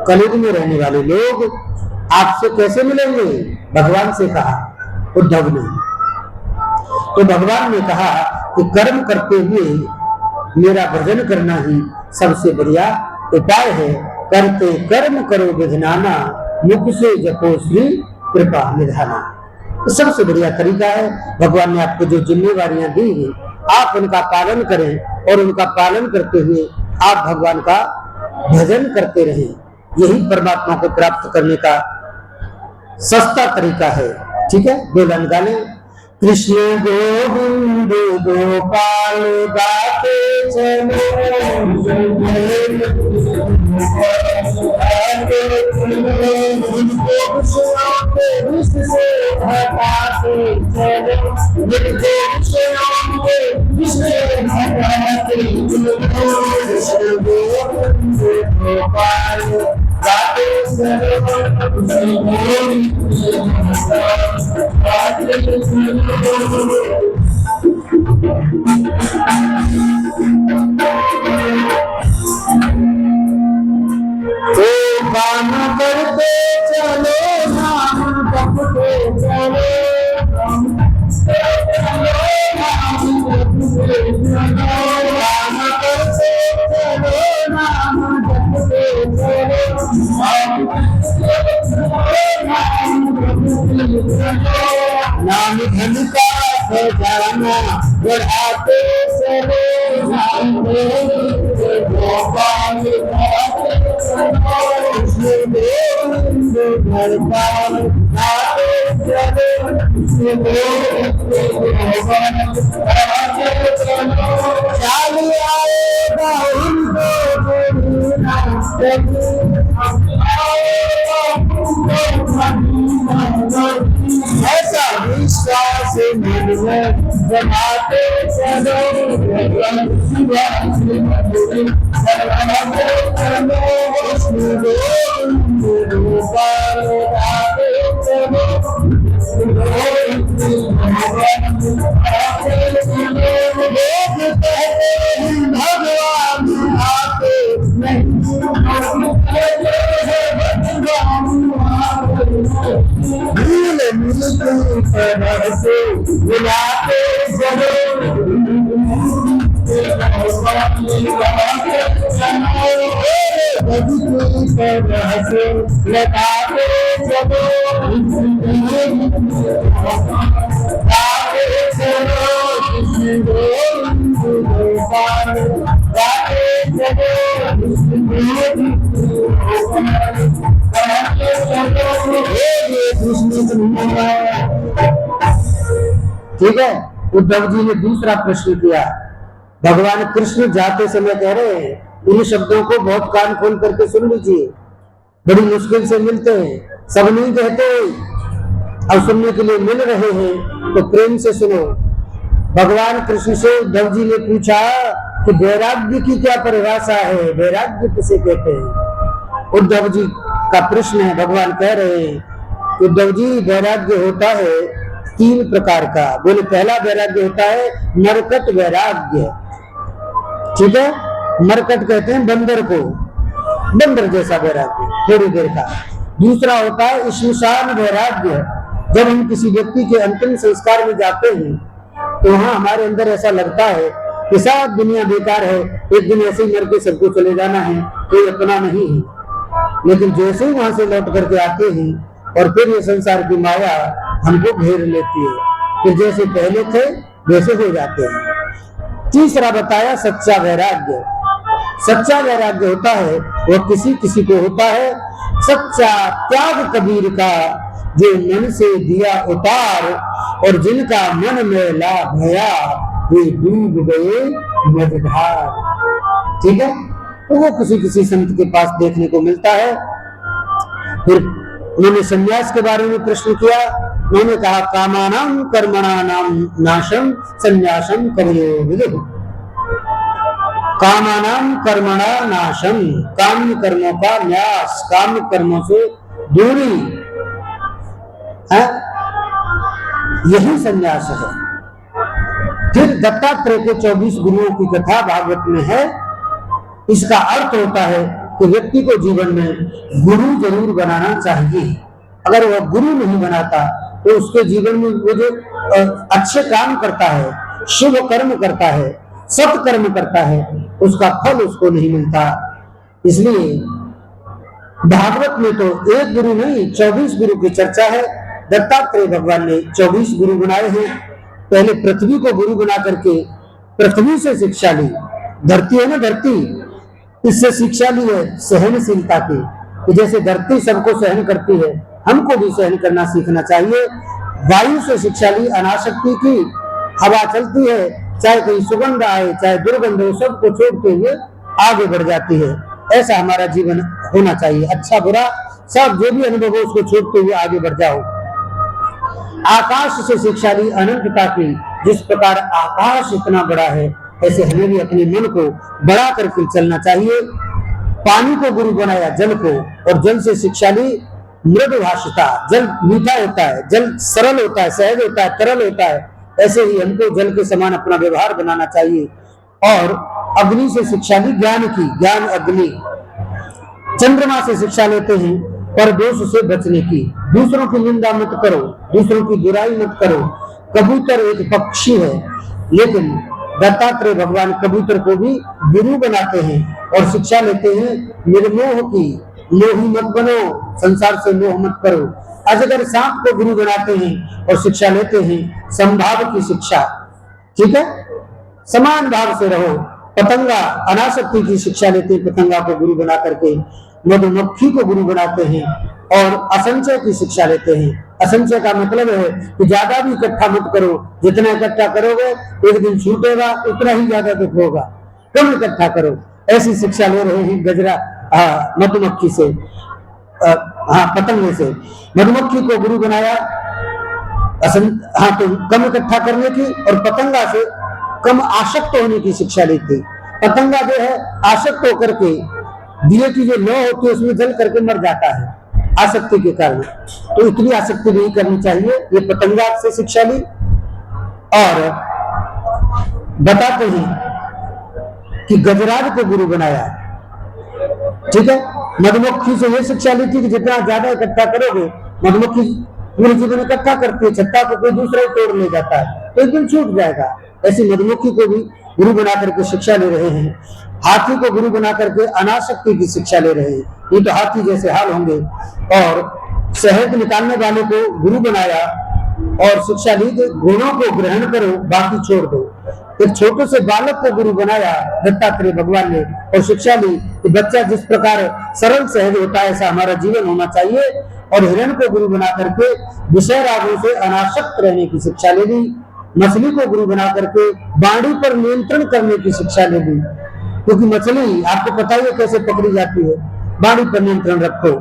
कलियुग में रहने वाले लोग आपसे कैसे मिलेंगे? भगवान से कहा उद्धव ने। तो भगवान ने कहा कि कर्म करते हुए मेरा भजन करना ही सबसे बढ़िया उपाय है। करते कर्म करो विधनाना, मुख से जपो श्री कृपा निधाना। तो सबसे बढ़िया तरीका है। भगवान ने आपको जो जिम्मेवारियां दी हैं, आप उनका पालन करें और उनका पालन करते हुए आप भगवान का भजन करते रहें। यही परमात्मा को प्राप्त करने का सस्ता तरीका है। ठीक है, दो लाइन गाने। कृष्ण गोविंद गोपाल गाते चलो, काम करते चलो, नाम जपते चलो, काम करते चलो, नाम जपते चलो। नाम धन का खजाना बढ़ाते चलो, नाम गोपाल घर पाल आते चलो, चाल आएगा उनको ऐसा विश्वास मन में जमाते चलो, भगवान आते मिल मिलती तरह से मिलाते चलो, तरह से लगाते चलो, ठीक है। उद्धव जी ने दूसरा प्रश्न किया, भगवान कृष्ण जाते समय कह रहे हैं इन शब्दों को बहुत कान खोल करके सुन लीजिए, बड़ी मुश्किल से मिलते हैं, सब नहीं कहते, अब सुनने के लिए मिल रहे हैं तो प्रेम से सुनो। भगवान कृष्ण से उद्धव जी ने पूछा कि वैराग्य की क्या परिभाषा है, वैराग्य किसे कहते हैं। उद्धव जी का प्रश्न है, भगवान कह रहे हैं उद्धव जी वैराग्य होता है 3 प्रकार का। बोले पहला वैराग्य होता है मरकट वैराग्य, ठीक है, मरकट कहते हैं बंदर को, बंदर जैसा वैराग्य थोड़ी देर का। दूसरा होता है श्मशान वैराग्य, जब हम किसी व्यक्ति के अंतिम संस्कार में जाते हैं तो वहां हमारे अंदर ऐसा लगता है कि सब दुनिया बेकार है, एक दिन ऐसे ही मर के सबको चले जाना है, कोई अपना नहीं है। लेकिन जैसे ही वहां से लौट करके आते हैं और फिर ये संसार की माया हमको घेर लेती है, फिर जैसे पहले थे वैसे हो जाते हैं। तीसरा बताया सच्चा वैराग्य। सच्चा वैराग्य होता है वह किसी को होता है सच्चा त्याग कबीर का, जो मन से दिया उतार और जिनका मन में ला भया वे डूब गए मझधार, ठीक है। तो वो किसी संत के पास देखने को मिलता है। फिर उन्होंने संन्यास के बारे में प्रश्न किया, उन्होंने कहा कामानां कर्मणानां नाशम संन्यासम कवयो विदुः। कामानां कर्मणा नाशम, काम कर्मों का न्यास, काम कर्मों से दूरी है, यही संन्यास है। फिर दत्तात्रेय के 24 गुरुओं की कथा भागवत में है। इसका अर्थ होता है कि व्यक्ति को जीवन में गुरु जरूर बनाना चाहिए। अगर वह गुरु नहीं बनाता तो उसके जीवन में वो जो अच्छे काम करता है, शुभ कर्म करता है, सत्कर्म करता है, उसका फल उसको नहीं मिलता। इसलिए भागवत में तो एक गुरु नहीं 24 गुरु की चर्चा है। दत्तात्रेय भगवान ने 24 गुरु बनाए हैं। पहले पृथ्वी को गुरु बना करके पृथ्वी से शिक्षा ली। धरती है ना, धरती, इससे शिक्षा ली है सहनशीलता की, कि जैसे धरती सबको सहन करती है, हमको भी सहन करना सीखना चाहिए। वायु से शिक्षा ली अनासक्ति की, हवा चलती है, चाहे कोई सुगंध आए चाहे दुर्गंध हो, सबको छोड़ते हुए आगे बढ़ जाती है। ऐसा हमारा जीवन होना चाहिए, अच्छा बुरा सब जो भी अनुभव हो उसको छोड़ते हुए आगे बढ़ जाओ। आकाश से शिक्षा ली अनंतता की, जिस प्रकार आकाश इतना बड़ा है ऐसे हमें भी अपने मन को बड़ा करके चलना चाहिए। पानी को गुरु बनाया जल को, और जल से शिक्षा ली मृदुभाषिता। जल मीठा होता है, जल सरल होता है, सहज होता है, तरल होता है। ऐसे ही हमको जल के समान अपना व्यवहार बनाना चाहिए। और अग्नि से शिक्षा ली ज्ञान की, ज्ञान अग्नि। चंद्रमा से शिक्षा लेते हैं पर दोष से बचने की, दूसरों की निंदा मत करो, दूसरों की बुराई मत करो। कबूतर एक पक्षी है, लेकिन दत्तात्रेय भगवान कबूतर को भी गुरु बनाते हैं और शिक्षा लेते हैं निर्मोह की, मोही मत बनो, संसार से मोह मत करो। अजगर सांप को गुरु बनाते हैं और शिक्षा लेते हैं समभाव की शिक्षा, ठीक है, समान भाव से रहो। पतंगा अनासक्ति की शिक्षा लेते हैं, पतंगा को गुरु बना करके। मधुमक्खी को गुरु बनाते हैं और असंचय की शिक्षा लेते हैं। असंचय का मतलब है कि ज्यादा भी इकट्ठा मत करो, जितना इकट्ठा करोगे एक दिन छूटेगा, उतना ही ज्यादा दुख होगा, कम इकट्ठा करो। ऐसी शिक्षा ले रहे हैं गजरा मधुमक्खी से, पतंगे से। मधुमक्खी को गुरु बनाया तो कम इकट्ठा करने की, और पतंगा से कम आसक्त होने की शिक्षा ली थी। पतंगा जो है आसक्त होकर के दिए की जो लौ होती है उसमें जल करके मर जाता है आसक्ति के कारण, तो इतनी आसक्ति नहीं करनी चाहिए। ये पतंगा से शिक्षा ली। और बताते हैं कि गजराज को गुरु बनाया, ठीक है। मधुमक्खी से ये शिक्षा ली थी कि जितना ज्यादा इकट्ठा करोगे, मधुमक्खी पूरे जीवन इकट्ठा करती है, छत्ता को कोई दूसरा ही तोड़ ले जाता है तो एक दिन छूट जाएगा। ऐसी मधुमक्खी को भी गुरु बना करके शिक्षा ले रहे हैं। हाथी को गुरु बना करके अनासक्ति की शिक्षा ले रहे हैं, ये तो हाथी जैसे हाल होंगे। और शहद निकालने वाले को गुरु बनाया और शिक्षा ली कि गुणों को ग्रहण करो, बाकी छोड़ दो। एक छोटे से बालक को गुरु बनाया दत्तात्रेय भगवान ने और शिक्षा ली कि बच्चा जिस प्रकार सरल सहज होता है ऐसा हमारा जीवन होना चाहिए। और हिरण को गुरु बना करके विषय रागों से अनासक्त रहने की शिक्षा ले ली। मछली को गुरु बना करके वाणी पर नियंत्रण करने की शिक्षा ले ली, क्योंकि मछली आपको पता ही है कैसे पकड़ी जाती है, वाणी पर नियंत्रण रखो।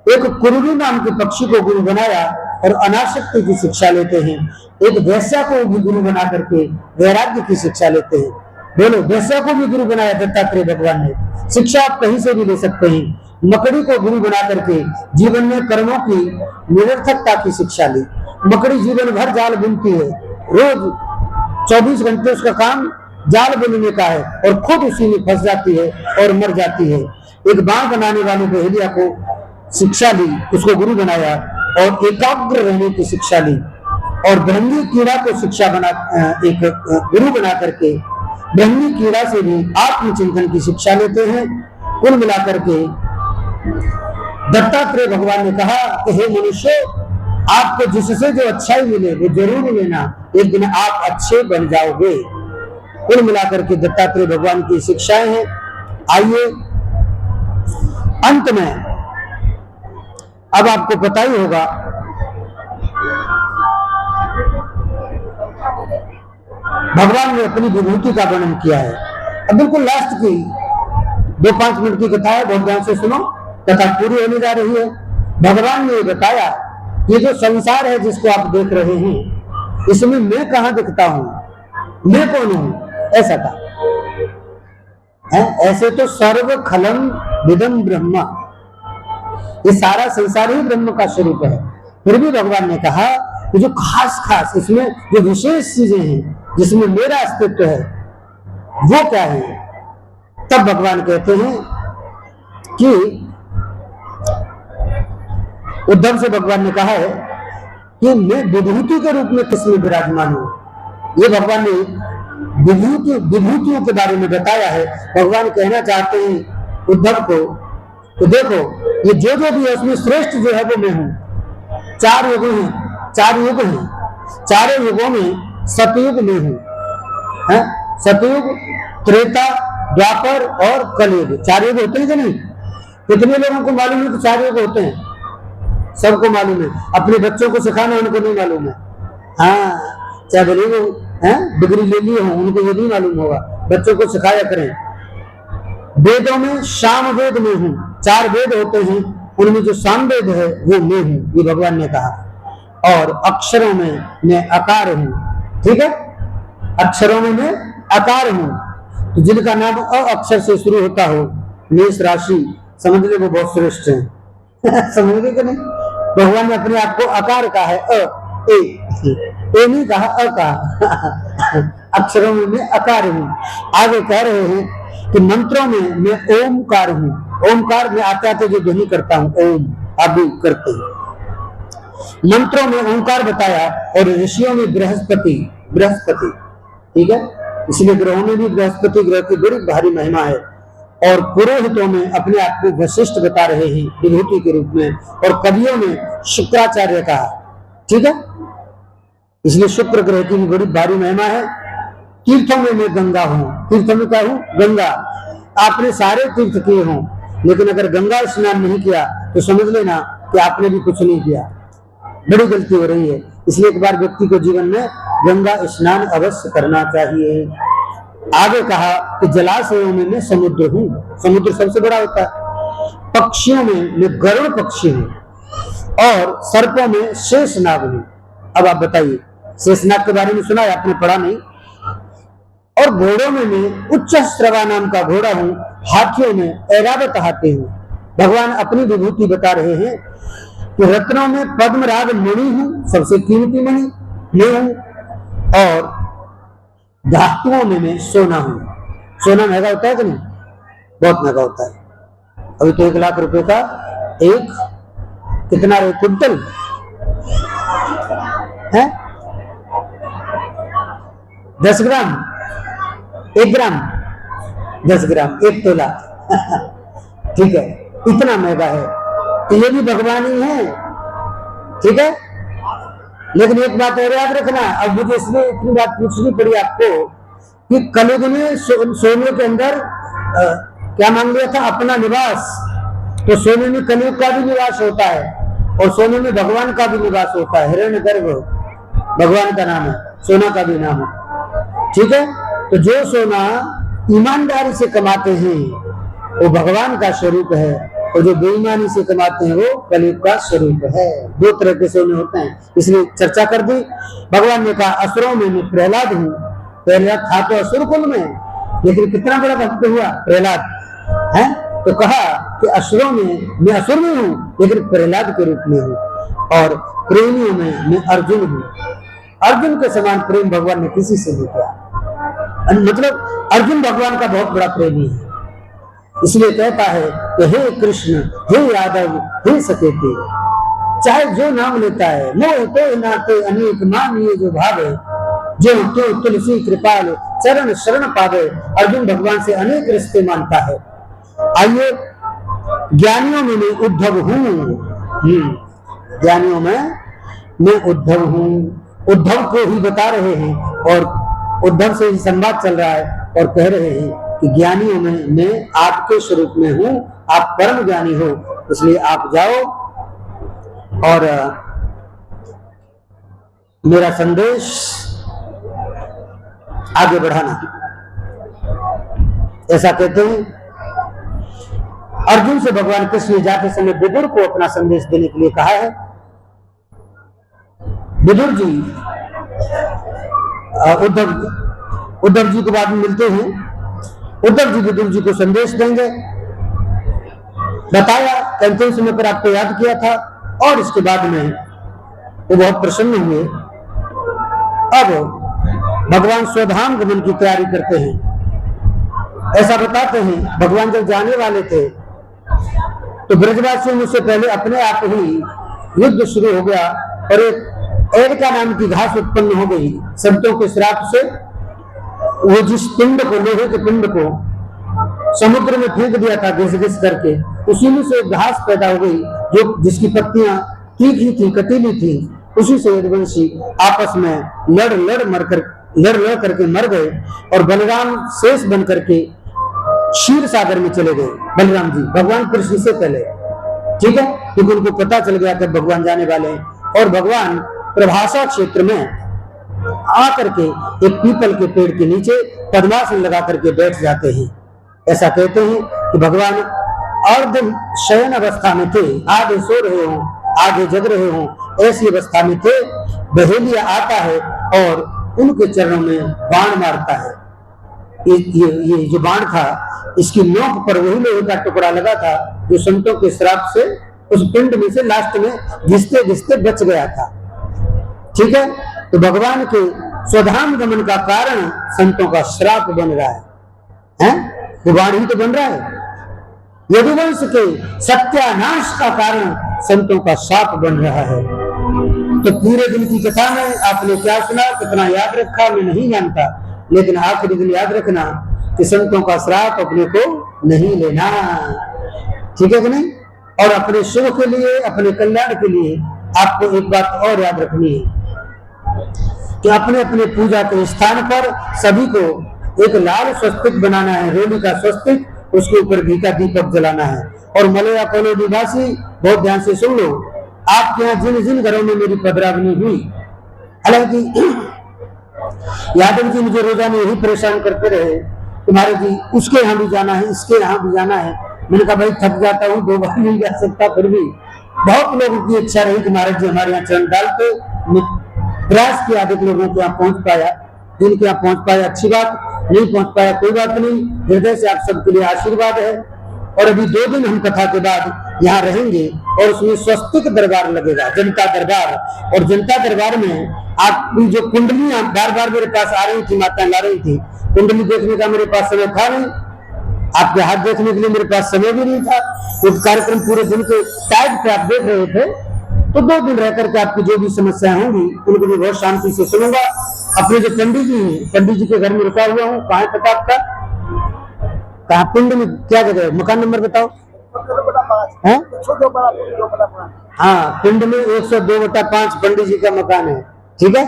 एक कुरुवी नाम के पक्षी को गुरु बनाया और अनासक्ति की शिक्षा लेते हैं। एक वैश्या को भी गुरु बना करके वैराग्य की शिक्षा लेते हैं। बोलो, वैश्या को भी गुरु बनाया दत्तात्रेय भगवान ने। शिक्षा आप कहीं से भी ले सकते हैं। मकड़ी को गुरु बना करके जीवन में कर्मों की निरर्थकता की शिक्षा ली। मकड़ी जीवन भर जाल बुनती है, रोज 24 घंटे उसका काम जाल बुनने का है और खुद उसी में फंस जाती है और मर जाती है। एक बाण बनाने वाले बहेलिया को शिक्षा ली, उसको गुरु बनाया और एकाग्र रहने की शिक्षा ली। और ब्रह्मी कीड़ा को शिक्षा बना एक गुरु बना करके ब्रह्मी कीड़ा से भी आत्मचिंतन की शिक्षा लेते हैं। कुल मिलाकर के दत्तात्रेय भगवान ने कहा कि हे मनुष्य, आपको जिससे जो अच्छाई मिले वो जरूर लेना, एक दिन आप अच्छे बन जाओगे। कुल मिलाकर के दत्तात्रेय भगवान की शिक्षाएं हैं। आइए अंत में, अब आपको पता ही होगा भगवान ने अपनी विभूति का वर्णन किया है। अब बिल्कुल लास्ट की 2-5 मिनट की कथा है, बहुत ध्यान से सुनो, कथा पूरी होने जा रही है। भगवान ने बताया ये जो संसार है जिसको आप देख रहे हैं, इसमें मैं कहाँ दिखता हूं, मैं कौन हूं, ऐसा था है? ऐसे तो सर्व खलम विदम ब्रह्मा, ये सारा संसार ही ब्रह्म का स्वरूप है। फिर भी भगवान ने कहा कि जो खास खास इसमें जो विशेष चीजें हैं जिसमें मेरा अस्तित्व है वो क्या है। तब भगवान कहते हैं कि उद्धव से भगवान ने कहा है कि मैं विभूति के रूप में किसमें विराजमान हूं। ये भगवान ने विभूतियों के बारे में बताया है। भगवान कहना चाहते हैं उद्धव को तो देखो, ये जो भी है उसमें श्रेष्ठ जो है वो मैं हूं। 4 युग हैं, 4 युग हैं, चारों युगों में सतयुग में हूं। सतयुग, त्रेता, द्वापर और कलयुग, 4 युग होते हैं कि नहीं? कितने लोगों को मालूम है कि 4 युग होते हैं? सबको मालूम है। अपने बच्चों को सिखाना उनको नहीं मालूम है। हाँ, चाहे भले वो डिग्री ले लिए हो, उनको ये नहीं मालूम होगा। बच्चों को सिखाया करें। वेदों में साम वेद में हूं, 4 वेद होते हैं, उनमें जो साम वेद है वो मैं हूं, ये भगवान ने कहा। और अक्षरों में मैं आकार हूं, ठीक है, अक्षरों में मैं आकार हूं। तो जिनका नाम अ अक्षर से शुरू होता हो, मेष राशि, समझने को बहुत श्रेष्ठ है। समझने के नहीं, भगवान ने अपने आप को आकार कहा है, ए नहीं कहा, अ कहा। अक्षरों में मैं आकार हूं। आगे कह रहे हैं कि मंत्रों में मैं ओमकार हूं। ओमकार में आते आते जो ध्वनि करता हूं, ओम, आप भी करते हैं। मंत्रों में ओंकार बताया और ऋषियों में बृहस्पति, ठीक है, इसलिए ग्रहों में भी बृहस्पति ग्रह की बड़ी भारी महिमा है। और पुरोहितों में अपने आप को वशिष्ठ बता रहे हैं विभूति के रूप में, और कवियों में शुक्राचार्य कहा। ठीक है, इसलिए शुक्र ग्रह की भी बड़ी भारी महिमा है। तीर्थों में मैं गंगा हूं, तीर्थों में क्या हूं? गंगा। आपने सारे तीर्थ किए हों, लेकिन अगर गंगा स्नान नहीं किया तो समझ लेना कि आपने भी कुछ नहीं किया, बड़ी गलती हो रही है। इसलिए एक बार व्यक्ति को जीवन में गंगा स्नान अवश्य करना चाहिए। आगे कहा कि जलाशयों में मैं समुद्र हूं, समुद्र सबसे बड़ा होता है। पक्षियों में मैं गरुड़ पक्षी हूं, और सर्पों में शेषनाग हूं। अब आप बताइए, शेषनाग के बारे में सुना है आपने? पढ़ा नहीं। और घोड़ों में मैं उच्च श्रवा नाम का घोड़ा हूं, हाथियों में ऐरावत हाथी हूं। भगवान अपनी विभूति बता रहे हैं कि रत्नों में पद्मराग मणि हूं, सबसे कीमती मणि मैं हूं, और धातुओं में मैं सोना हूं। सोना महंगा होता है कि नहीं? बहुत महंगा होता है। अभी तो 1 लाख रुपए का एक कितना रहे क्विंटल है? 10 ग्राम, 1 ग्राम, 10 ग्राम, 1 तोला। ठीक है, इतना महंगा है। तो ये भी भगवान ही है। ठीक है, लेकिन एक बात और याद रखना, अब मुझे इसलिए इतनी बात पूछनी पड़ी आपको कि कलयुग में सोने के अंदर क्या मांग लिया था? अपना निवास। तो सोने में कलयुग का भी निवास होता है, और सोने में भगवान का भी निवास होता है। हिरण्यगर्भ भगवान का नाम है, सोना का भी नाम है। ठीक है, तो जो सोना ईमानदारी से कमाते हैं वो भगवान का स्वरूप है, और जो बेईमानी से कमाते हैं वो कलयुग का स्वरूप है। 2 तरह के सोने होते हैं, इसलिए चर्चा कर दी। भगवान ने कहा असुरों में मैं प्रहलाद हूँ। प्रहलाद था तो असुर कुल में, लेकिन कितना बड़ा भक्त हुआ प्रहलाद है। तो कहा कि असुरों में मैं असुर में हूँ, लेकिन प्रहलाद के रूप में हूँ, और प्रेमियों में मैं अर्जुन हूँ। अर्जुन के समान प्रेम भगवान ने किसी से नहीं किया। मतलब अर्जुन भगवान का बहुत बड़ा प्रेमी है। इसलिए कहता है कि हे कृष्ण, हे यादव, हे सकेते, चाहे जो नाम लेता है, मोह तो नाते अनेक मानिए जो भावे, जो तो तुलसी कृपाल चरण शरण पावे। अर्जुन भगवान से अनेक रिश्ते मानता है। आइए, ज्ञानियों में मैं उद्धव हूँ। ज्ञानियों में मैं उद्धव हूँ। उद्धव को ही बता रहे हैं, और उद्धव से ही संवाद चल रहा है, और कह रहे हैं कि ज्ञानियों में मैं आपके स्वरूप में हूं, आप परम ज्ञानी हो, इसलिए आप जाओ और मेरा संदेश आगे बढ़ाना। ऐसा कहते हैं। अर्जुन से भगवान कृष्ण ने जाते समय विदुर को अपना संदेश देने के लिए कहा है। विदुर जी उद्धव जी को बाद में मिलते हैं। उद्धव जी विदुर जी को संदेश देंगे। बताया कि अंतिम समय पर आपको याद किया था, और इसके बाद में वो बहुत प्रसन्न हुए। अब भगवान स्वधाम गमन की तैयारी करते हैं। ऐसा बताते हैं भगवान जब जाने वाले थे तो ब्रजवासियों में से पहले अपने आप ही युद्ध शुरू हो गया, और एक एड़का नाम की घास उत्पन्न हो गई संतों के श्राप से। वो जिस पिंड को, लोहे के पिंड को समुद्र में फेंक दिया था घिस घिस करके, उसी में से घास पैदा हो गई जो जिसकी पत्तियां तीखी थी, कटीली थी। उसी से यदुवंशी आपस में लड़ करके मर गए, और बलराम शेष बन करके क्षीर सागर में चले गए। बलराम जी भगवान कृष्ण से पहले, ठीक है, क्योंकि उनको पता चल गया कि भगवान जाने वाले हैं। और भगवान प्रभाषा क्षेत्र में आकर के एक पीपल के पेड़ के नीचे पद्मासन लगा करके बैठ जाते हैं। ऐसा कहते हैं कि भगवान अर्ध शयन अवस्था में थे, आधे सो रहे हों, आधे जग रहे हों, ऐसी अवस्था में थे। बहेलिया आता है और उनके चरणों में बाण मारता है। ये जो बाण था, इसकी नोक पर वही लोहे का टुकड़ा लगा था जो संतों के श्राप से उस पिंड में से लास्ट में घिसते घिसते बच गया था। ठीक है, तो भगवान के स्वधाम गमन का कारण संतों का श्राप बन रहा है, वो बाण ही तो बन रहा है। यदुवंश के सत्यानाश का कारण संतों का शाप बन रहा है। तो पूरे दिन की कथा में आपने क्या सुना, कितना याद रखा मैं नहीं जानता, लेकिन आखिरी दिन याद रखना कि संतों का श्राप अपने को नहीं लेना। ठीक है कि नहीं? और अपने शुभ के लिए, अपने कल्याण के लिए आपको एक बात और याद रखनी है कि अपने अपने पूजा के स्थान पर सभी को एक लाल स्वस्तिक बनाना है, रोली का स्वस्तिक, उसके ऊपर घी का दीपक जलाना है। और मलया कॉलोनी निवासी बहुत ध्यान से सुन लो, आपके यहाँ जिन जिन घरों में मेरी पधरावनी हुई, हालांकि यादव जी मुझे रोजाना यही परेशान करते रहे, तुम्हारे जी उसके यहाँ भी जाना है, इसके यहाँ भी जाना है। मैंने कहा भाई थक जाता हूँ, 2 बार नहीं जा सकता, फिर भी बहुत लोगों की इच्छा रही कि महाराज जी हमारे यहाँ चरण डालते। प्रयास किया, अधिक लोगों के यहाँ पहुंच पाया, जिनके यहाँ पहुंच पाया अच्छी बात, नहीं पहुंच पाया कोई बात नहीं। हृदय से आप सबके लिए आशीर्वाद है। और अभी 2 दिन हम कथा के बाद यहाँ रहेंगे और उसमें स्वस्तिक दरबार लगेगा, जनता दरबार। और जनता दरबार में आपकी जो कुंडलियां बार बार मेरे पास आ रही थी, माता ला रही थी, कुंडली देखने का मेरे पास समय था नहीं, आपके हाथ देखने के लिए मेरे पास समय भी नहीं था। तो कार्यक्रम पूरे दिन के टाइम पे आप देख रहे थे, तो 2 दिन रह करके आपकी जो भी समस्याएं होंगी उनको भी बहुत शांति से सुनूंगा। अपने जो पंडित जी हैं, पंडित जी के घर में रुका हुआ हूँ। कहाँ है पता आपका? कहाँ? पिंड में क्या जगह है? मकान नंबर बताओ। है? हाँ, पिंड में 102/5 पंडित जी का मकान है। ठीक है,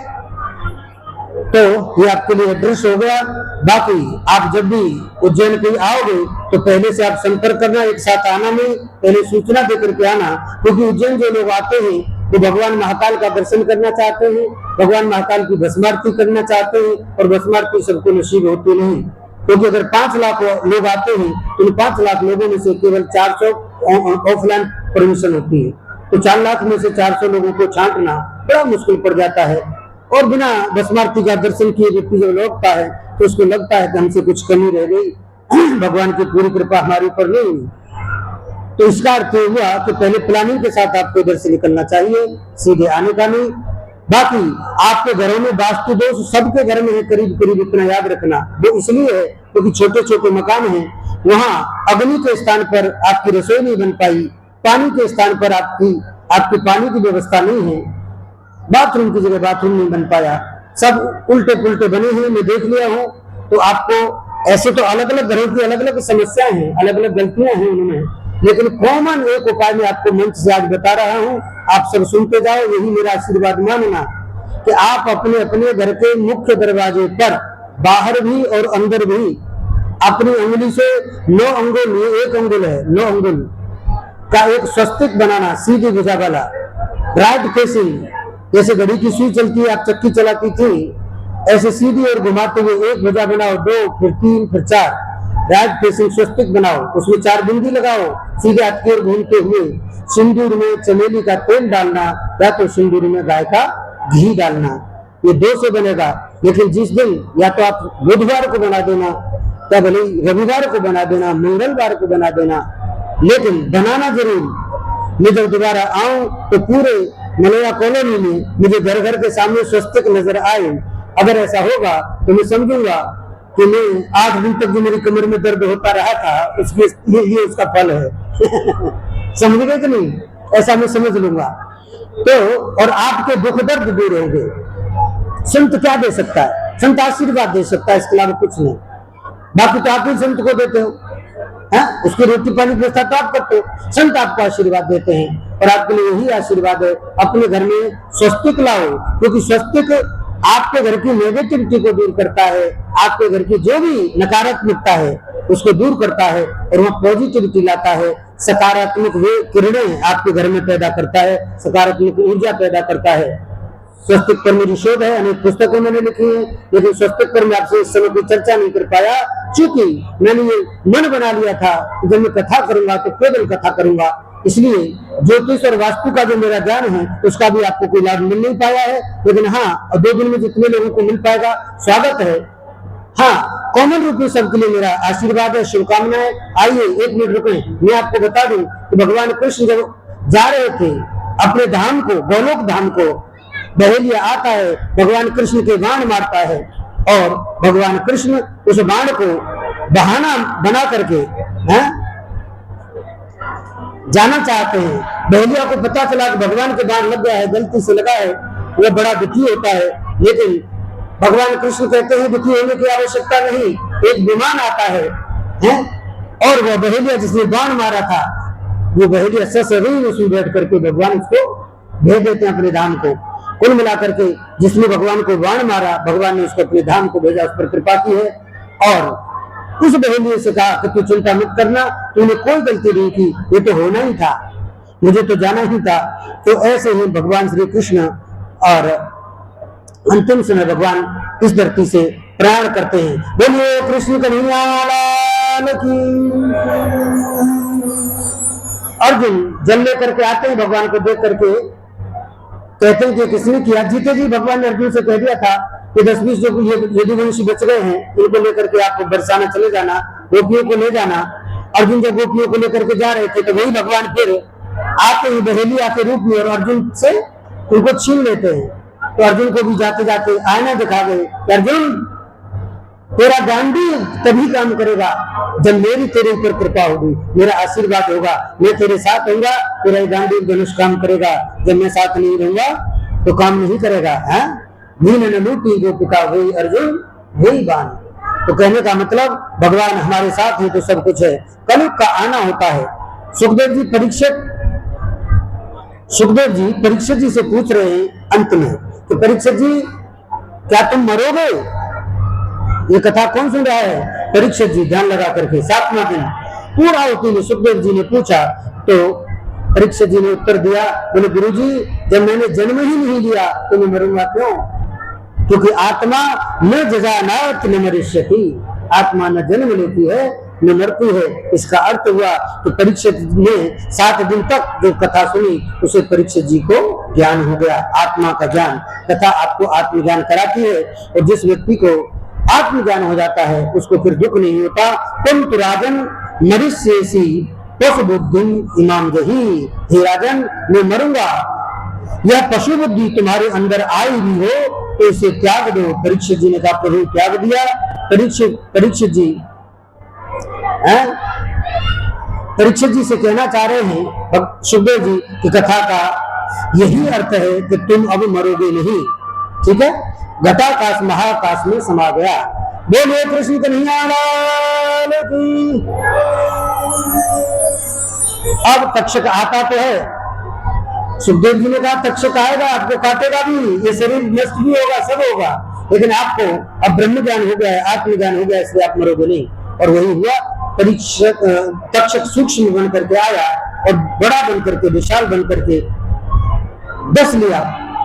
तो ये आपके लिए एड्रेस हो गया। बाकी आप जब भी उज्जैन के आओगे तो पहले से आप संपर्क करना, एक साथ आना नहीं, पहले सूचना देकर के आना। क्योंकि उज्जैन जो लोग आते हैं वो भगवान महाकाल का दर्शन करना चाहते हैं, भगवान महाकाल की भस्मारती करना चाहते हैं, और भस्मारती सबको नसीब होती नहीं। क्योंकि अगर 5 लाख लोग आते हैं तो उन 5 लाख लोगों में से केवल 400 ऑफलाइन परमिशन होती है। तो 4 लाख में से 400 लोगों को छांटना बड़ा मुश्किल पड़ जाता है। और बिना भस्मारती का दर्शन किए व्यक्ति जब लौटता है तो उसको लगता है कि हमसे कुछ कमी रह गई, भगवान की पूरी कृपा हमारे ऊपर नहीं हुई। तो इसका अर्थ हुआ कि पहले प्लानिंग के साथ आपको इधर से निकलना चाहिए, सीधे आने का नहीं। बाकी आपके घरों में वास्तु दोष सबके घर में है करीब करीब, इतना याद रखना। वो इसलिए है क्योंकि छोटे छोटे मकान हैं, वहां अग्नि के स्थान पर आपकी रसोई नहीं बन पाई, पानी के स्थान पर आपकी पानी की व्यवस्था नहीं है, बाथरूम की जगह बाथरूम नहीं बन पाया, सब उल्टे पुल्टे बने हैं, मैं देख लिया हूँ। तो आपको ऐसे तो अलग अलग घरों की अलग अलग समस्याएं हैं, अलग अलग गलतियां हैं उनमें, लेकिन कॉमन एक उपाय मैं आपको मंच से आज बता रहा हूँ, आप सब सुनते जाओ। यही मेरा आशीर्वाद मानना कि आप अपने अपने घर के मुख्य दरवाजे पर बाहर भी और अंदर भी अपनी उंगली से 9 अंगुल, ये 1 अंगुल है, 9 अंगुल का एक स्वस्तिक बनाना, सीधी भुजा वाला, राइट फेसिंग। जैसे घड़ी की सुई चलती है, आप चक्की चलाती थी, ऐसे सीधी और घुमाते हुए 1 भुजा बनाओ, 2, फिर 3, फिर 4 राइट फेसिंग स्वस्तिक बनाओ। उसमें 4 बिंदी लगाओ, सीधे हाथ की ओर घूमते हुए। सिंदूर में चमेली का तेल डालना या तो सिंदूर में गाय का घी डालना, ये 2 से बनेगा। लेकिन जिस दिन या तो आप बुधवार को बना देना, या भले रविवार को बना देना, मंगलवार को बना देना, लेकिन बनाना जरूर। मैं जब दोबारा आऊं तो पूरे मलया कॉलोनी में मुझे घर घर के सामने स्वस्तिक नजर आए। अगर ऐसा होगा तो मैं समझूंगा कि मैं 8 दिन तक जो मेरी कमर में दर्द होता रहा था उसके ये उसका फल है। समझ गए कि नहीं? ऐसा मैं समझ लूंगा तो, और आपके दुख दर्द दूर होंगे। संत क्या दे सकता है? संत आशीर्वाद दे सकता है, इसके अलावा कुछ नहीं। बाकी तो आप ही संत को देते हो, उसकी रोटी पानी की व्यवस्था तो आप करते हो, संत आपको आशीर्वाद देते हैं। और आपके लिए यही आशीर्वाद है, अपने घर में स्वस्तिक लाओ, क्योंकि स्वस्तिक आपके घर की नेगेटिविटी को दूर करता है, आपके घर की जो भी नकारात्मकता है उसको दूर करता है, और वह पॉजिटिविटी लाता है, सकारात्मक वे किरणें आपके घर में पैदा करता है, सकारात्मक ऊर्जा पैदा करता है। स्वस्तिक पर मेरी शोध है, अनेक पुस्तकें मैंने लिखी है, लेकिन स्वस्तिक पर मैं आपसे इस समय कोई चर्चा नहीं कर पाया, क्योंकि मैंने ये मन बना लिया था कि जब मैं कथा करूंगा तो केवल कथा करूंगा। इसलिए ज्योतिष और वास्तु का जो मेरा ज्ञान है उसका भी आपको कोई लाभ मिल नहीं पाया है, लेकिन हाँ 2 दिन में जितने लोगों को मिल पाएगा स्वागत है। हाँ, कॉमन रूप में सबके लिए मेरा आशीर्वाद है, शुभकामनाएं। आइए 1 मिनट रुके, मैं आपको बता दूं कि भगवान कृष्ण जब जा रहे थे अपने धाम को, गोलोक धाम को, बहेलिया आता है, भगवान कृष्ण के बाण मारता है, और भगवान कृष्ण उस बाण को बहाना बना करके जाना चाहते हैं। बहेलिया को पता चला कि भगवान के बाण लग गया है, गलती से लगा है, वह बड़ा दुखी होता है। लेकिन भगवान कृष्ण कहते हैं दुखी होने की आवश्यकता नहीं, एक विमान आता है, और वह बहेलिया जिसने बाण मारा था, वो बहेलिया ससुरी उसमें बैठ करके भगवान उसको भेज देते हैं अपने धाम को। कुल मिलाकर के जिसने भगवान को बाण मारा, भगवान ने उसको अपने धाम को भेजा, उस पर कृपा की है। और उस बहेलिए से कहा कि तू चिंता मत करना, तूने कोई गलती नहीं की, ये तो होना ही था, मुझे तो जाना ही था। तो ऐसे ही भगवान श्री कृष्ण और अंतिम समय भगवान इस धरती से प्रयाण करते हैं। बोलिए कृष्ण कन्हैया लाल की। अर्जुन जल लेकर के आते हैं, भगवान को देख करके कहते हैं कि किसने किया। जीते जी भगवान ने अर्जुन से कह दिया था कि 10-20 जो यदुवंशी बच गए हैं, इनको लेकर के आप बरसाना चले जाना, गोपियों को ले जाना। अर्जुन जब गोपियों को लेकर के जा रहे थे तो वही भगवान फिर आते ही बहेलिया के रूप में और अर्जुन से उनको छीन लेते हैं। तो अर्जुन को भी जाते जाते आईना दिखा गए, अर्जुन तेरा गांडीव तभी काम करेगा जब मेरी तेरे ऊपर कृपा होगी, मेरा आशीर्वाद होगा, मैं तेरे साथ रहूंगा, तेरा गांडीव धनुष काम करेगा। जब मैं साथ नहीं रहूंगा तो काम नहीं करेगा। मीन न लूटी गोपिका वही अर्जुन वही बाण। तो कहने का मतलब भगवान हमारे साथ है तो सब कुछ है। कलयुग का आना होता है। सुखदेव जी परीक्षित जी से पूछ रहे हैं अंत में कि परीक्षित जी क्या तुम मरोगे? ये कथा कौन सुन रहा है? परीक्षित जी ध्यान लगा करके। 7वां दिन पूरा होती में सुखदेव जी ने पूछा तो परीक्षित जी ने उत्तर दिया, बोले गुरुजी जब मैंने जन्म ही नहीं लिया तो मैं मरूंगा क्यों? क्योंकि आत्मा न जजानात न मरिष्यति, आत्मा न जन्म लेती है न मरती है। इसका अर्थ हुआ तो परीक्षित ने 7 दिन तक जो कथा सुनी उसे परीक्षित जी को ज्ञान हो गया, आत्मा का ज्ञान। कथा आपको आत्मज्ञान कराती है और जिस व्यक्ति को आत्मज्ञान हो जाता है उसको फिर दुख नहीं होता। तुम तो राजन मरिष्यसि पशु बुद्धि इमाम जही, हे राजन मैं मरूंगा, यह पशु बुद्धि तुम्हारे अंदर आई भी हो तो इसे त्याग दो। परीक्षित जी ने कहा प्रभु त्याग दिया। परीक्षित जी से कहना चाह रहे हैं सुखदेव जी की कथा का यही अर्थ है कि तुम अब मरोगे नहीं। ठीक है, घटाकाश महाकाश में समा गया। बोले कृष्ण कन्हैया लाल की। अब तक्षक आता तो है, सुखदेव जी ने कहा तक्षक आएगा, आपको काटेगा भी, ये शरीर नष्ट भी होगा, सब होगा, लेकिन आपको अब ब्रह्म ज्ञान हो गया है, आत्मज्ञान हो गया, इसलिए आप मरोगे नहीं। और वही हुआ। तक्षक सूक्ष्म बन करके आया और बड़ा बन करके विशाल बन करके डस लिया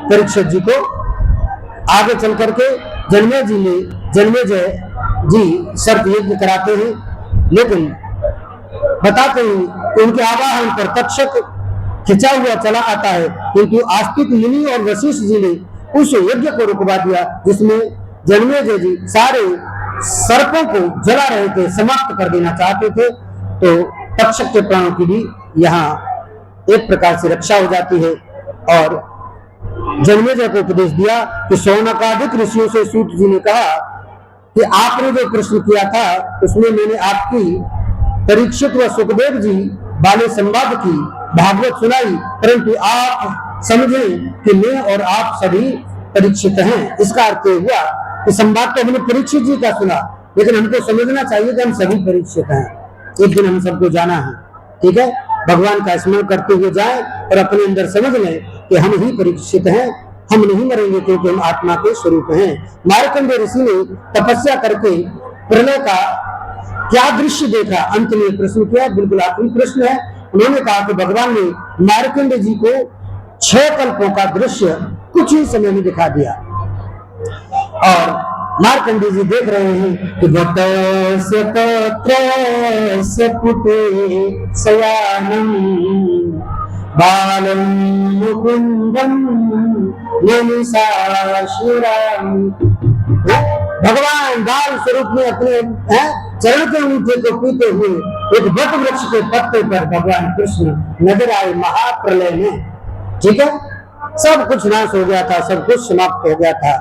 परीक्षित जी को। आगे चल करके जन्मेजय जी शर्त यज्ञ कराते हैं, लेकिन बताते हैं कि उनके आवाहन पर तक्षक खिंचा हुआ चला आता है, क्योंकि आस्तिक मुनि और वशिष्ठ जी ने उस यज्ञ को रुकवा दिया जिसमें जन्मेजय जी सारे सर्पों को जला रहे थे, समाप्त कर देना चाहते थे। तो तक्षक के प्राणों की भी यहाँ एक प्रकार से रक्षा हो जाती है। और जन्मेजय को उपदेश दिया कि शौनकादिक ऋषियों से सूत जी ने कहा कि आपने जो प्रश्न किया था उसमें मैंने आपकी परीक्षित व सुखदेव जी वाले संवाद की भागवत सुनाई, परंतु आप समझे कि मैं और आप सभी परीक्षित हैं। इसका अर्थ हुआ कि संवाद तो हमने परीक्षित जी का सुना, लेकिन हमको समझना चाहिए कि हम सभी परीक्षित हैं। एक दिन हम सबको जाना है। ठीक है, भगवान का स्मरण करते हुए जाएं और अपने अंदर समझ लें कि हम ही परीक्षित हैं, हम नहीं मरेंगे क्योंकि हम आत्मा के स्वरूप हैं। मार्कंडेय ऋषि ने तपस्या करके प्रलय का क्या दृश्य देखा, अंत में प्रश्न किया, बिल्कुल आखिरी प्रश्न है। उन्होंने कहा कि भगवान ने मार्कंडेय जी को 6 कल्पों का दृश्य कुछ ही समय में दिखा दिया। और मार्कंडेय जी देख रहे हैं कि वतस्य तत्रस्य पुटे शयानं बालं मुकुंदं नमिषासुरं। भगवान बाल स्वरूप में अपने चरण के अंगूठे को पीते हुए एक वट वृक्ष के पत्ते पर भगवान कृष्ण नजर आए महाप्रलय में। ठीक है, सब कुछ नाश हो गया था, सब कुछ समाप्त हो गया था।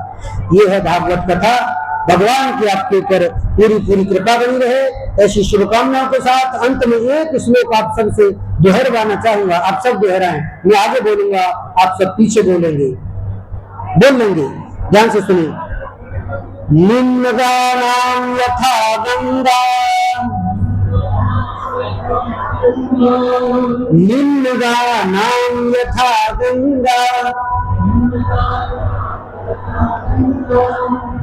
ये है भागवत कथा। भगवान की आपके ऊपर पूरी पूरी कृपा बनी रहे, ऐसी शुभकामनाओं के साथ अंत में एक श्लोक आप सबसे दोहराना चाहूंगा। आप सब दोहराएं, मैं आगे बोलूंगा, आप सब पीछे बोल लेंगे। ध्यान से सुनिए। निम्नगानां यथा गंगा निम्नगानां यथा गंगा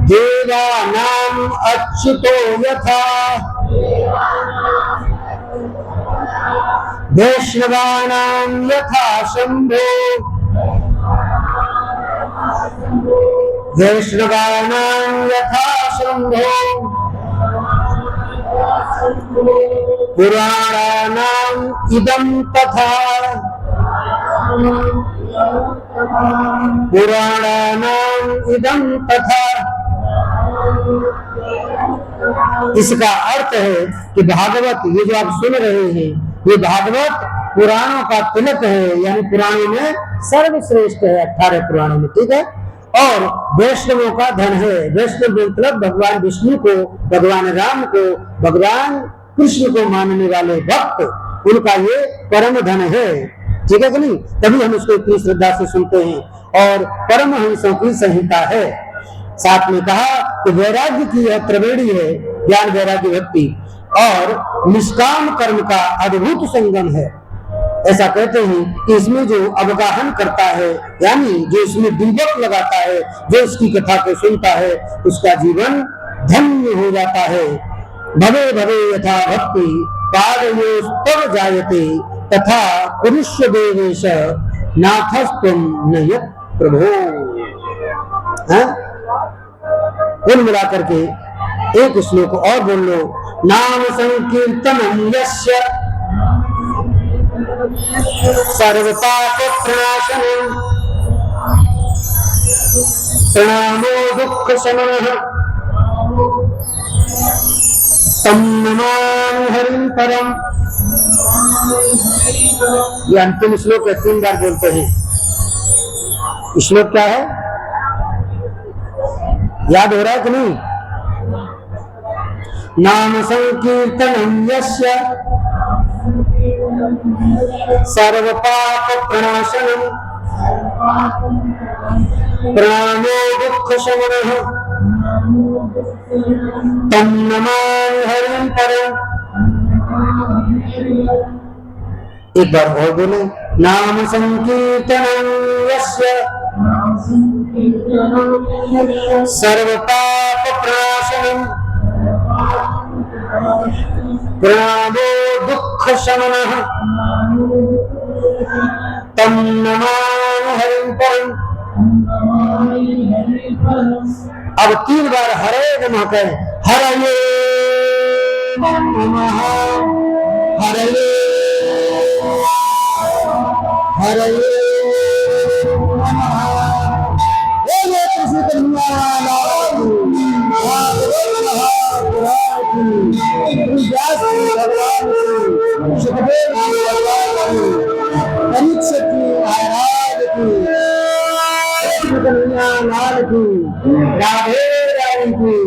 देवानां अच्युतो यथा वैष्णवानां यथा शंभो वैष्णवानां यथा शंभो पुराणानां इदं तथा पुराणानां इदं तथा। इसका अर्थ है कि भागवत, ये जो आप सुन रहे हैं, ये भागवत पुराणों का तिलक है, यानी पुराणों में सर्वश्रेष्ठ है, 18 पुराणों में, ठीक है। और वैष्णवों का धन है। वैष्णव मतलब भगवान विष्णु को, भगवान राम को, भगवान कृष्ण को मानने वाले भक्त, उनका ये परम धन है, ठीक है कि नहीं। तभी हम उसको इतनी श्रद्धा से सुनते हैं, और परमहंसों की संहिता है। साथ में कहा कि वैराग्य की यह त्रिवेणी है, ज्ञान वैराग्य भक्ति, और निष्काम कर्म का अद्भुत संगम है। ऐसा कहते हैं कि इसमें जो अवगाहन करता है, यानी जो इसमें दीपक लगाता है, जो इसकी कथा को सुनता है, उसका जीवन धन्य हो जाता है। भवे भवे यथा भक्ति पादयोस्तव जायते तथा पुरुष देवेश नाथस्तुम न यत् प्रभो। कुल मिलाकर के एक श्लोक और बोल लो। नाम संकीर्तनम यस्य सर्वपाप प्रणाशनम प्रणामो दुःख शमनः तं नमामि हरिं परम। ये अंतिम श्लोक 3 बार बोलते हैं। श्लोक क्या है, याद हो रहा है कि नहीं? नाम संकीर्तनम यस्य सर्वपाप प्रणाशनम प्रणामो दुःख शमनः तं नमामि हरिं परम। एक बार और बोले। नाम संकीर्तनम यस्य सर्वपाप प्रणाशनम प्रणामो दुःख शमनः तं नमामि हरिं परम। अब 3 बार हरे नमः कहें। हरये नमः, हरये हरये नमः। बोले कृष्ण कन्हैया लाल भगवान की, सुखदेव जी भगवान की, परीक्षित जी महाराज की, कृष्ण कन्हैया लाल की, राधे रानी की।